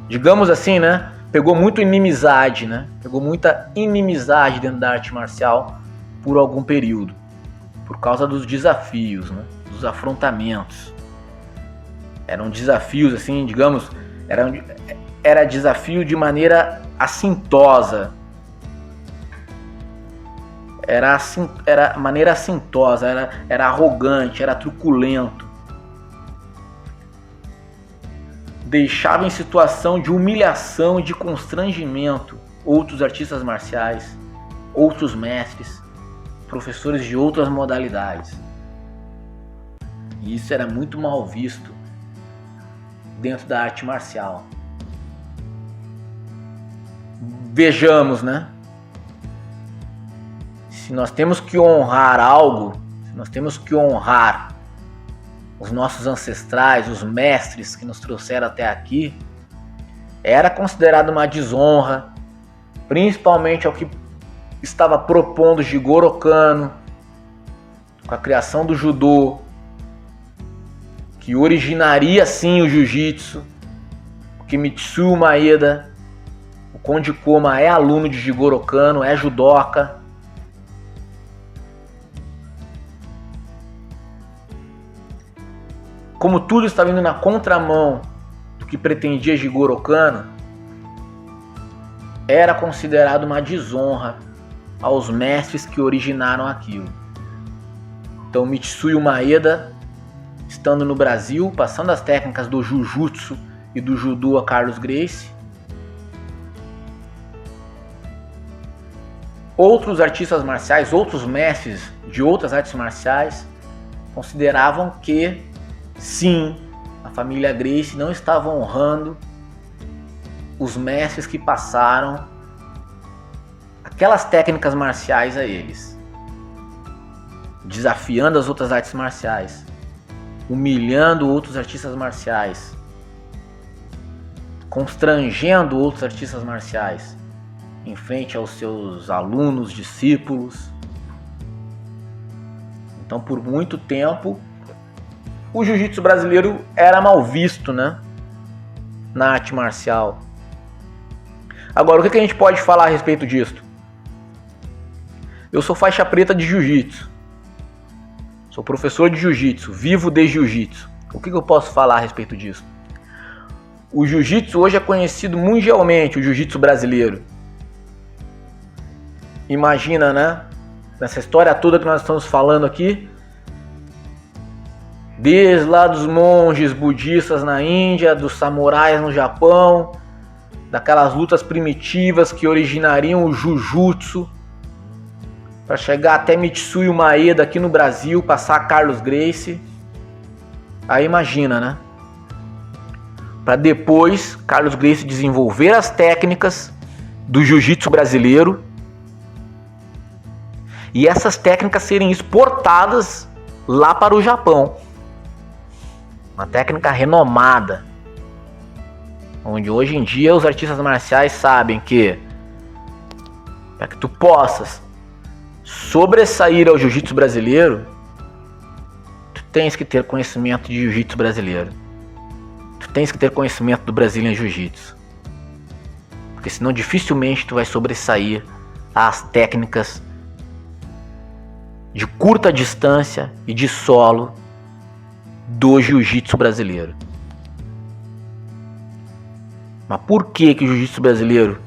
Digamos assim, né? Pegou muita inimizade, né? Pegou muita inimizade dentro da arte marcial por algum período, por causa dos desafios, né? Dos afrontamentos. Eram desafios, assim, digamos, era desafio de maneira assintosa. era maneira assintosa, era arrogante, era truculento. Deixava em situação de humilhação e de constrangimento outros artistas marciais, outros mestres, professores de outras modalidades. E isso era muito mal visto dentro da arte marcial. Vejamos, né? Se nós temos que honrar algo, se nós temos que honrar os nossos ancestrais, os mestres que nos trouxeram até aqui, era considerado uma desonra, principalmente ao que estava propondo Jigoro Kano, com a criação do judô, que originaria sim o jiu-jitsu, porque Mitsuyo Maeda, o Conde Koma, é aluno de Jigoro Kano, é judoca. Como tudo estava indo na contramão do que pretendia Jigoro Kano, era considerado uma desonra aos mestres que originaram aquilo. Então Mitsuyo Maeda, estando no Brasil, passando as técnicas do Jujutsu e do Judô a Carlos Gracie, outros artistas marciais, outros mestres de outras artes marciais, consideravam que, sim, a família Gracie não estava honrando os mestres que passaram aquelas técnicas marciais a eles, desafiando as outras artes marciais, humilhando outros artistas marciais, constrangendo outros artistas marciais em frente aos seus alunos, discípulos. Então, por muito tempo, o jiu-jitsu brasileiro era mal visto, né, na arte marcial. Agora, o que a gente pode falar a respeito disso? Eu sou faixa preta de jiu-jitsu, sou professor de jiu-jitsu, vivo de jiu-jitsu. O que eu posso falar a respeito disso? O jiu-jitsu hoje é conhecido mundialmente, o jiu-jitsu brasileiro. Imagina, né? Nessa história toda que nós estamos falando aqui, desde lá dos monges budistas na Índia, dos samurais no Japão, daquelas lutas primitivas que originariam o Jujutsu, para chegar até Mitsuyo Maeda aqui no Brasil, passar a Carlos Gracie. Aí imagina, né? Para depois Carlos Gracie desenvolver as técnicas do jiu-jitsu brasileiro e essas técnicas serem exportadas lá para o Japão. Uma técnica renomada, onde hoje em dia os artistas marciais sabem que para que tu possas sobressair ao jiu-jitsu brasileiro, tu tens que ter conhecimento de jiu-jitsu brasileiro. Tu tens que ter conhecimento do Brazilian Jiu-Jitsu. Porque senão dificilmente tu vai sobressair às técnicas de curta distância e de solo do jiu-jitsu brasileiro. Mas por que o jiu-jitsu brasileiro,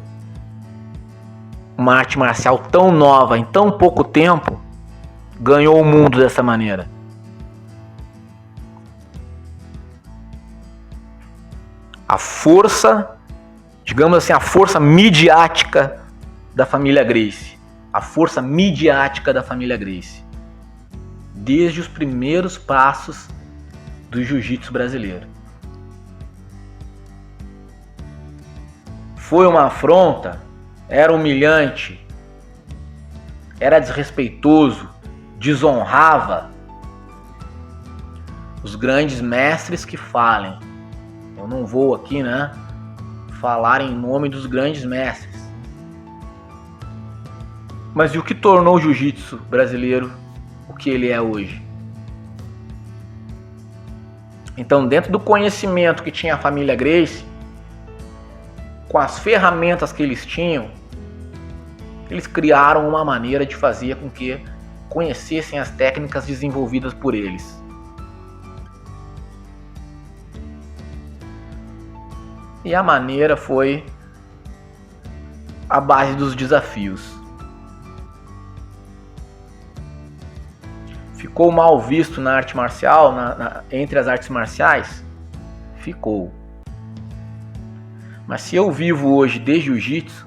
uma arte marcial tão nova, em tão pouco tempo, ganhou o mundo dessa maneira? A força, digamos assim, a força midiática da família Gracie. A força midiática da família Gracie. Desde os primeiros passos do jiu-jitsu brasileiro. Foi uma afronta, era humilhante, era desrespeitoso, desonrava os grandes mestres que falem. Eu não vou aqui, né, falar em nome dos grandes mestres. Mas e o que tornou o jiu-jitsu brasileiro o que ele é hoje? Então, dentro do conhecimento que tinha a família Gracie, com as ferramentas que eles tinham, eles criaram uma maneira de fazer com que conhecessem as técnicas desenvolvidas por eles. E a maneira foi a base dos desafios. Ficou mal visto na arte marcial, entre as artes marciais? Ficou. Mas se eu vivo hoje de jiu-jitsu,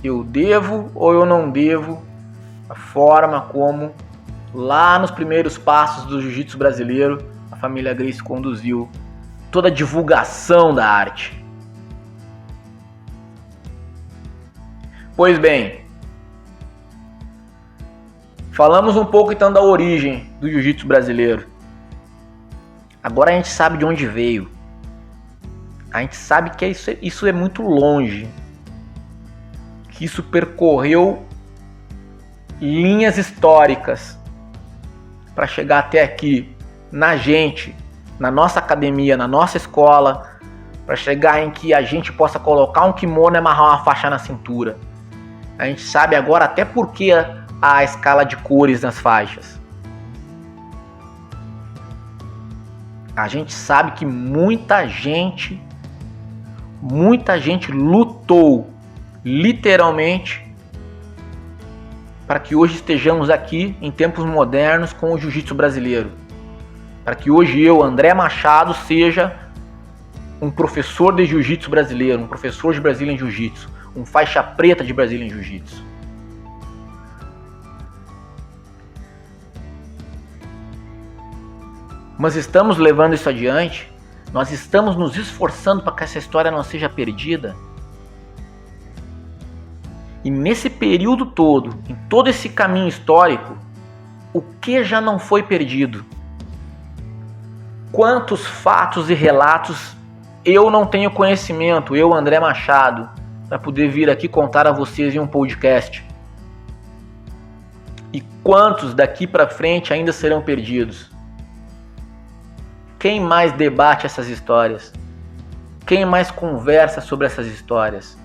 eu devo ou eu não devo a forma como lá nos primeiros passos do jiu-jitsu brasileiro a família Gracie conduziu toda a divulgação da arte. Pois bem, falamos um pouco então da origem do jiu-jitsu brasileiro. Agora a gente sabe de onde veio. A gente sabe que isso é muito longe. Que isso percorreu linhas históricas para chegar até aqui, na gente, na nossa academia, na nossa escola, para chegar em que a gente possa colocar um kimono e amarrar uma faixa na cintura. A gente sabe agora até por que há a escala de cores nas faixas. A gente sabe que muita gente lutou, literalmente, para que hoje estejamos aqui em tempos modernos com o jiu-jitsu brasileiro. Para que hoje eu, André Machado, seja um professor de jiu-jitsu brasileiro, um professor de Brazilian Jiu-Jitsu, um faixa preta de Brazilian Jiu-Jitsu. Mas estamos levando isso adiante, nós estamos nos esforçando para que essa história não seja perdida. E nesse período todo, em todo esse caminho histórico, o que já não foi perdido? Quantos fatos e relatos eu não tenho conhecimento, eu, André Machado, para poder vir aqui contar a vocês em um podcast? E quantos daqui para frente ainda serão perdidos? Quem mais debate essas histórias? Quem mais conversa sobre essas histórias?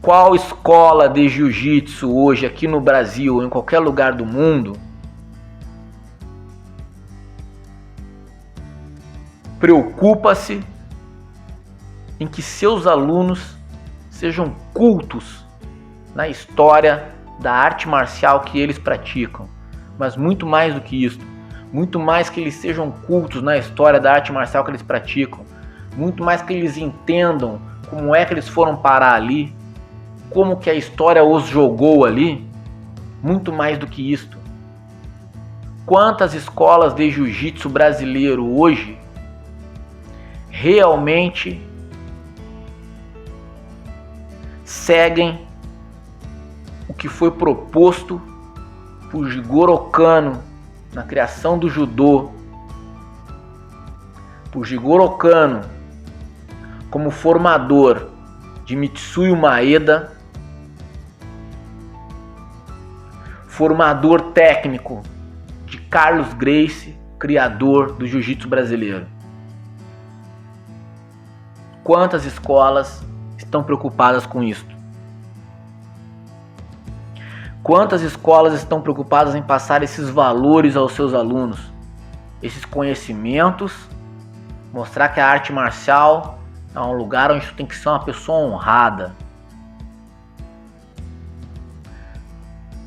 Qual escola de jiu-jitsu hoje aqui no Brasil ou em qualquer lugar do mundo preocupa-se em que seus alunos sejam cultos na história da arte marcial que eles praticam? Mas muito mais do que isso, muito mais que eles sejam cultos na história da arte marcial que eles praticam, muito mais que eles entendam como é que eles foram parar ali, como que a história os jogou ali, muito mais do que isto. Quantas escolas de jiu-jitsu brasileiro hoje realmente seguem o que foi proposto por Jigoro Kano na criação do judô, por Jigoro Kano como formador de Mitsuyo Maeda, formador técnico de Carlos Gracie, criador do jiu-jitsu brasileiro? Quantas escolas estão preocupadas com isso? Quantas escolas estão preocupadas em passar esses valores aos seus alunos? Esses conhecimentos, mostrar que a arte marcial é um lugar onde tu tem que ser uma pessoa honrada.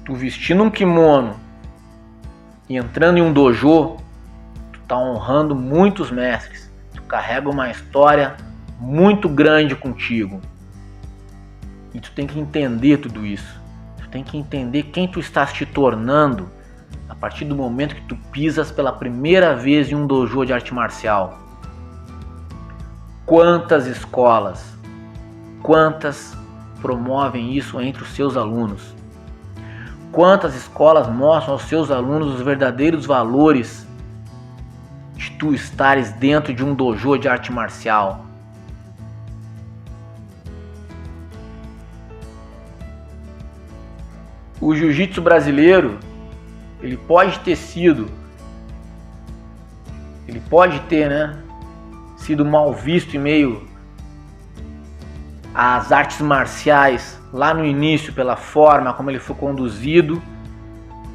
Tu vestindo um kimono e entrando em um dojo, tu tá honrando muitos mestres. Tu carrega uma história muito grande contigo. E tu tem que entender tudo isso. Tu tem que entender quem tu estás te tornando a partir do momento que tu pisas pela primeira vez em um dojo de arte marcial. Quantas escolas, quantas promovem isso entre os seus alunos? Quantas escolas mostram aos seus alunos os verdadeiros valores de tu estares dentro de um dojo de arte marcial? O jiu-jitsu brasileiro, ele pode ter, sido mal visto em meio às artes marciais lá no início, pela forma como ele foi conduzido,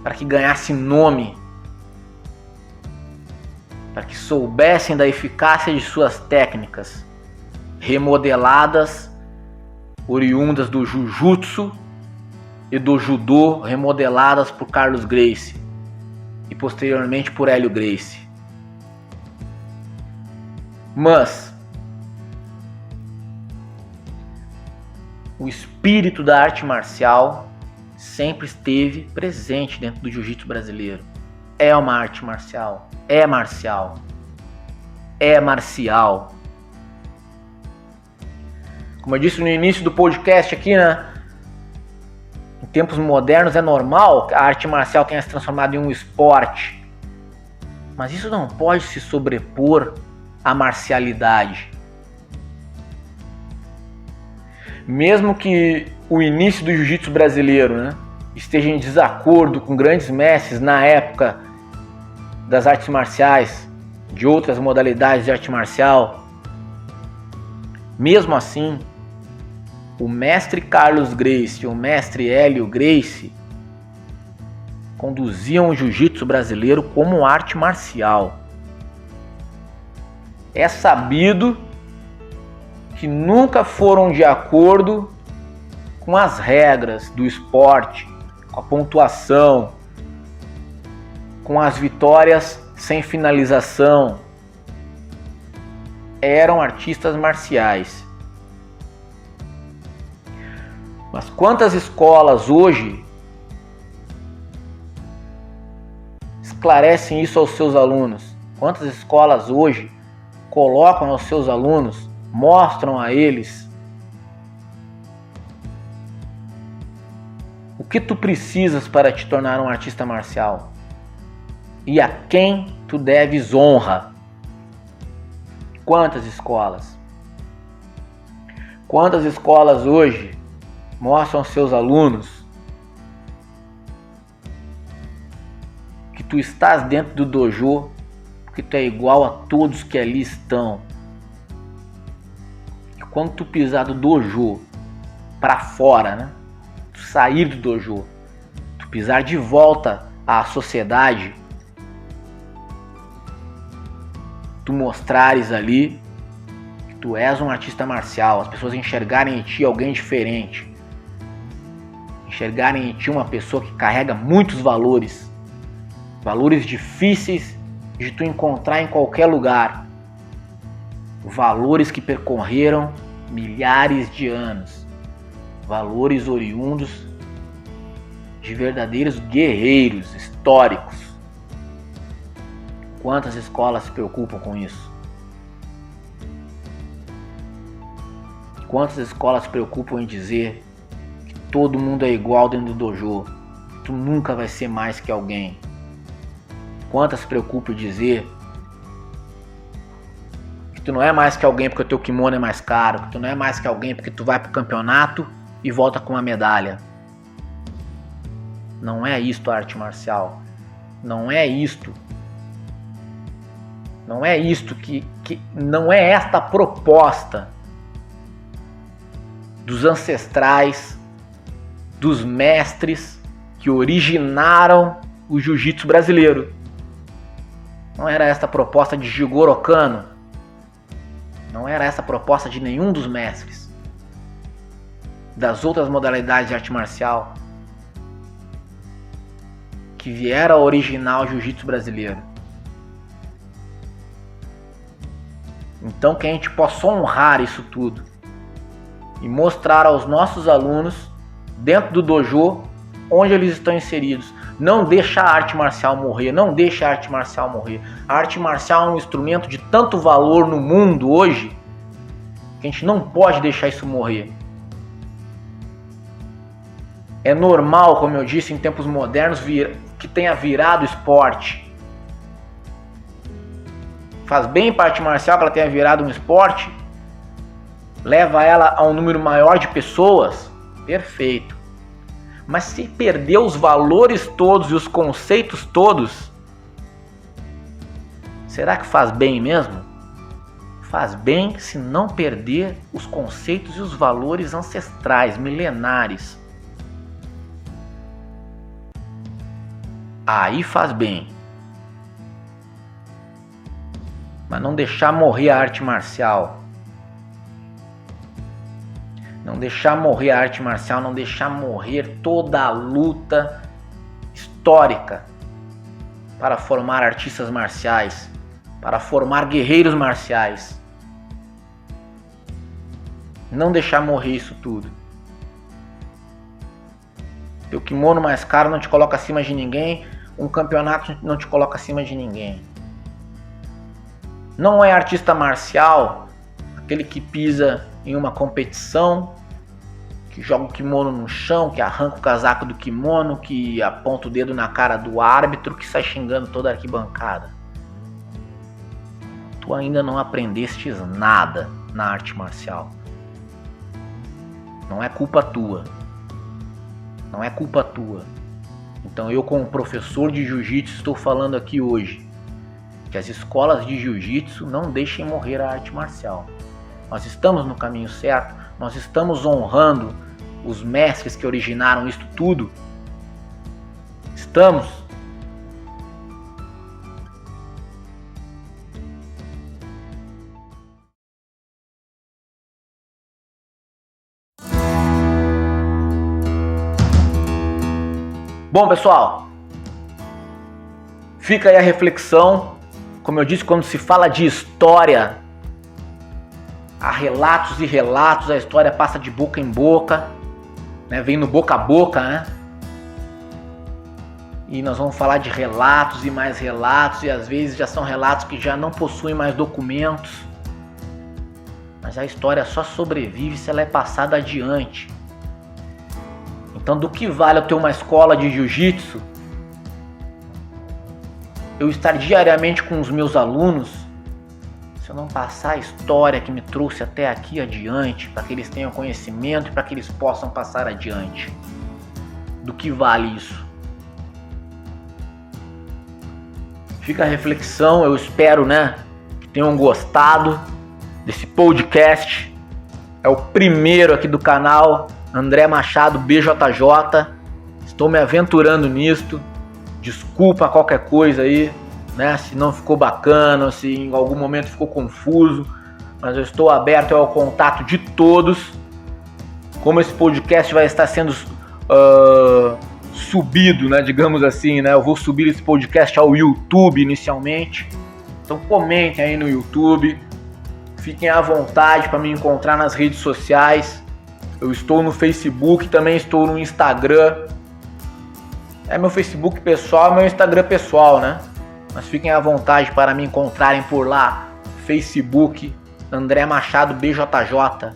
para que ganhasse nome, para que soubessem da eficácia de suas técnicas remodeladas, oriundas do Jujutsu, e do judô remodeladas por Carlos Gracie e posteriormente por Hélio Gracie. Mas o espírito da arte marcial sempre esteve presente dentro do jiu-jitsu brasileiro. É uma arte marcial, é marcial, é marcial. Como eu disse no início do podcast aqui, né? Em tempos modernos é normal que a arte marcial tenha se transformado em um esporte. Mas isso não pode se sobrepor à marcialidade. Mesmo que o início do jiu-jitsu brasileiro, né, esteja em desacordo com grandes mestres na época das artes marciais, de outras modalidades de arte marcial, mesmo assim, o mestre Carlos Gracie e o mestre Hélio Gracie conduziam o jiu-jitsu brasileiro como arte marcial. É sabido que nunca foram de acordo com as regras do esporte, com a pontuação, com as vitórias sem finalização. Eram artistas marciais. Mas quantas escolas hoje esclarecem isso aos seus alunos? Quantas escolas hoje colocam aos seus alunos, mostram a eles o que tu precisas para te tornar um artista marcial e a quem tu deves honra? Quantas escolas? Quantas escolas hoje mostram aos seus alunos que tu estás dentro do dojo porque tu é igual a todos que ali estão? E quando tu pisar do dojo para fora, né? Tu sair do dojo, tu pisar de volta à sociedade, tu mostrares ali que tu és um artista marcial, as pessoas enxergarem em ti alguém diferente, enxergarem em ti uma pessoa que carrega muitos valores, valores difíceis de tu encontrar em qualquer lugar, valores que percorreram milhares de anos, valores oriundos de verdadeiros guerreiros históricos. Quantas escolas se preocupam com isso? Quantas escolas se preocupam em dizer que todo mundo é igual dentro do dojo, tu nunca vai ser mais que alguém? Quantas se preocupam em dizer que tu não é mais que alguém porque o teu kimono é mais caro, que tu não é mais que alguém porque tu vai pro campeonato e volta com uma medalha? Não é isto a arte marcial. Não é isto. Não é isto que não é esta a proposta dos ancestrais, dos mestres que originaram o jiu-jitsu brasileiro. Não era esta a proposta de Jigoro Kano. Não era essa a proposta de nenhum dos mestres das outras modalidades de arte marcial que vieram a originar o jiu-jitsu brasileiro. Então que a gente possa honrar isso tudo e mostrar aos nossos alunos dentro do dojo onde eles estão inseridos. Não deixa a arte marcial morrer, não deixa a arte marcial morrer. A arte marcial é um instrumento de tanto valor no mundo hoje que a gente não pode deixar isso morrer. É normal, como eu disse, em tempos modernos, que tenha virado esporte. Faz bem para a arte marcial que ela tenha virado um esporte? Leva ela a um número maior de pessoas? Perfeito. Mas se perder os valores todos e os conceitos todos, será que faz bem mesmo? Faz bem se não perder os conceitos e os valores ancestrais, milenares. Aí faz bem. Mas não deixar morrer a arte marcial. Não deixar morrer a arte marcial, não deixar morrer toda a luta histórica para formar artistas marciais, para formar guerreiros marciais. Não deixar morrer isso tudo. Teu kimono mais caro não te coloca acima de ninguém, um campeonato não te coloca acima de ninguém. Não é artista marcial aquele que pisa em uma competição, que joga o kimono no chão, que arranca o casaco do kimono, que aponta o dedo na cara do árbitro, que sai xingando toda a arquibancada. Tu ainda não aprendestes nada na arte marcial. Não é culpa tua. Não é culpa tua. Então eu, como professor de jiu-jitsu, estou falando aqui hoje que as escolas de jiu-jitsu não deixem morrer a arte marcial. Nós estamos no caminho certo, nós estamos honrando os mestres que originaram isto tudo. Estamos. Bom, pessoal, fica aí a reflexão. Como eu disse, quando se fala de história, há relatos e relatos, a história passa de boca em boca, né? Vem no boca a boca, né? E nós vamos falar de relatos e mais relatos, e às vezes já são relatos que já não possuem mais documentos. Mas a história só sobrevive se ela é passada adiante. Então, do que vale eu ter uma escola de jiu-jitsu, eu estar diariamente com os meus alunos, se eu não passar a história que me trouxe até aqui adiante, para que eles tenham conhecimento e para que eles possam passar adiante? Do que vale isso? Fica a reflexão. Eu espero, que tenham gostado desse podcast. É o primeiro aqui do canal André Machado BJJ. Estou me aventurando nisto. Desculpa qualquer coisa aí, se não ficou bacana, se em algum momento ficou confuso, mas eu estou aberto ao contato de todos. Como esse podcast vai estar sendo subido, digamos assim, eu vou subir esse podcast ao YouTube inicialmente. Então comentem aí no YouTube, fiquem à vontade para me encontrar nas redes sociais. Eu estou no Facebook, também estou no Instagram. É meu Facebook pessoal e meu Instagram pessoal, Mas fiquem à vontade para me encontrarem por lá. Facebook, André Machado BJJ.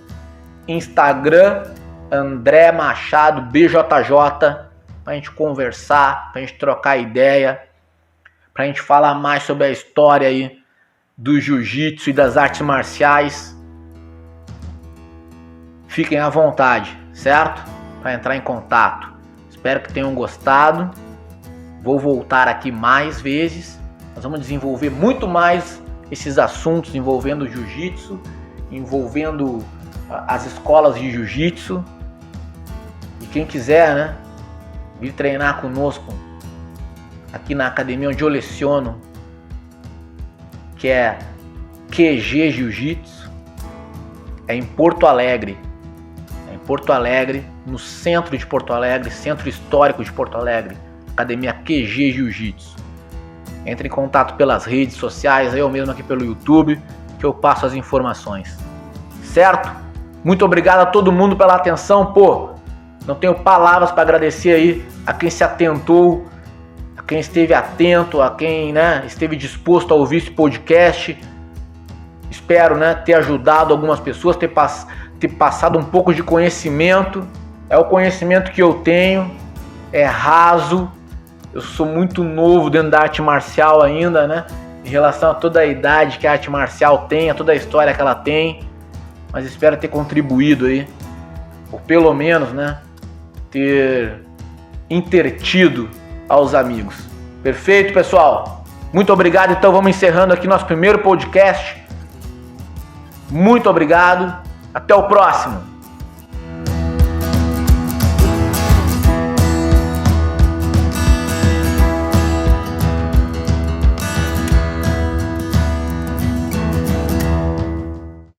Instagram, André Machado BJJ. Pra gente conversar, pra gente trocar ideia, pra gente falar mais sobre a história aí do jiu-jitsu e das artes marciais. Fiquem à vontade, certo? Para entrar em contato. Espero que tenham gostado. Vou voltar aqui mais vezes. Nós vamos desenvolver muito mais esses assuntos envolvendo o jiu-jitsu, envolvendo as escolas de jiu-jitsu. E quem quiser, vir treinar conosco aqui na academia onde eu leciono, que é QG Jiu-Jitsu, é em Porto Alegre. Porto Alegre, no centro de Porto Alegre, centro histórico de Porto Alegre, academia QG Jiu-Jitsu. Entre em contato pelas redes sociais, eu mesmo aqui pelo YouTube, que eu passo as informações. Certo? Muito obrigado a todo mundo pela atenção. Não tenho palavras para agradecer aí a quem se atentou, a quem esteve atento, a quem esteve disposto a ouvir esse podcast. Espero ter ajudado algumas pessoas, ter passado um pouco de conhecimento. É o conhecimento que eu tenho, é raso. Eu sou muito novo dentro da arte marcial ainda, em relação a toda a idade que a arte marcial tem, a toda a história que ela tem. Mas espero ter contribuído aí, ou pelo menos, ter intertido aos amigos. Perfeito, pessoal? Muito obrigado. Então vamos encerrando aqui nosso primeiro podcast. Muito obrigado. Até o próximo.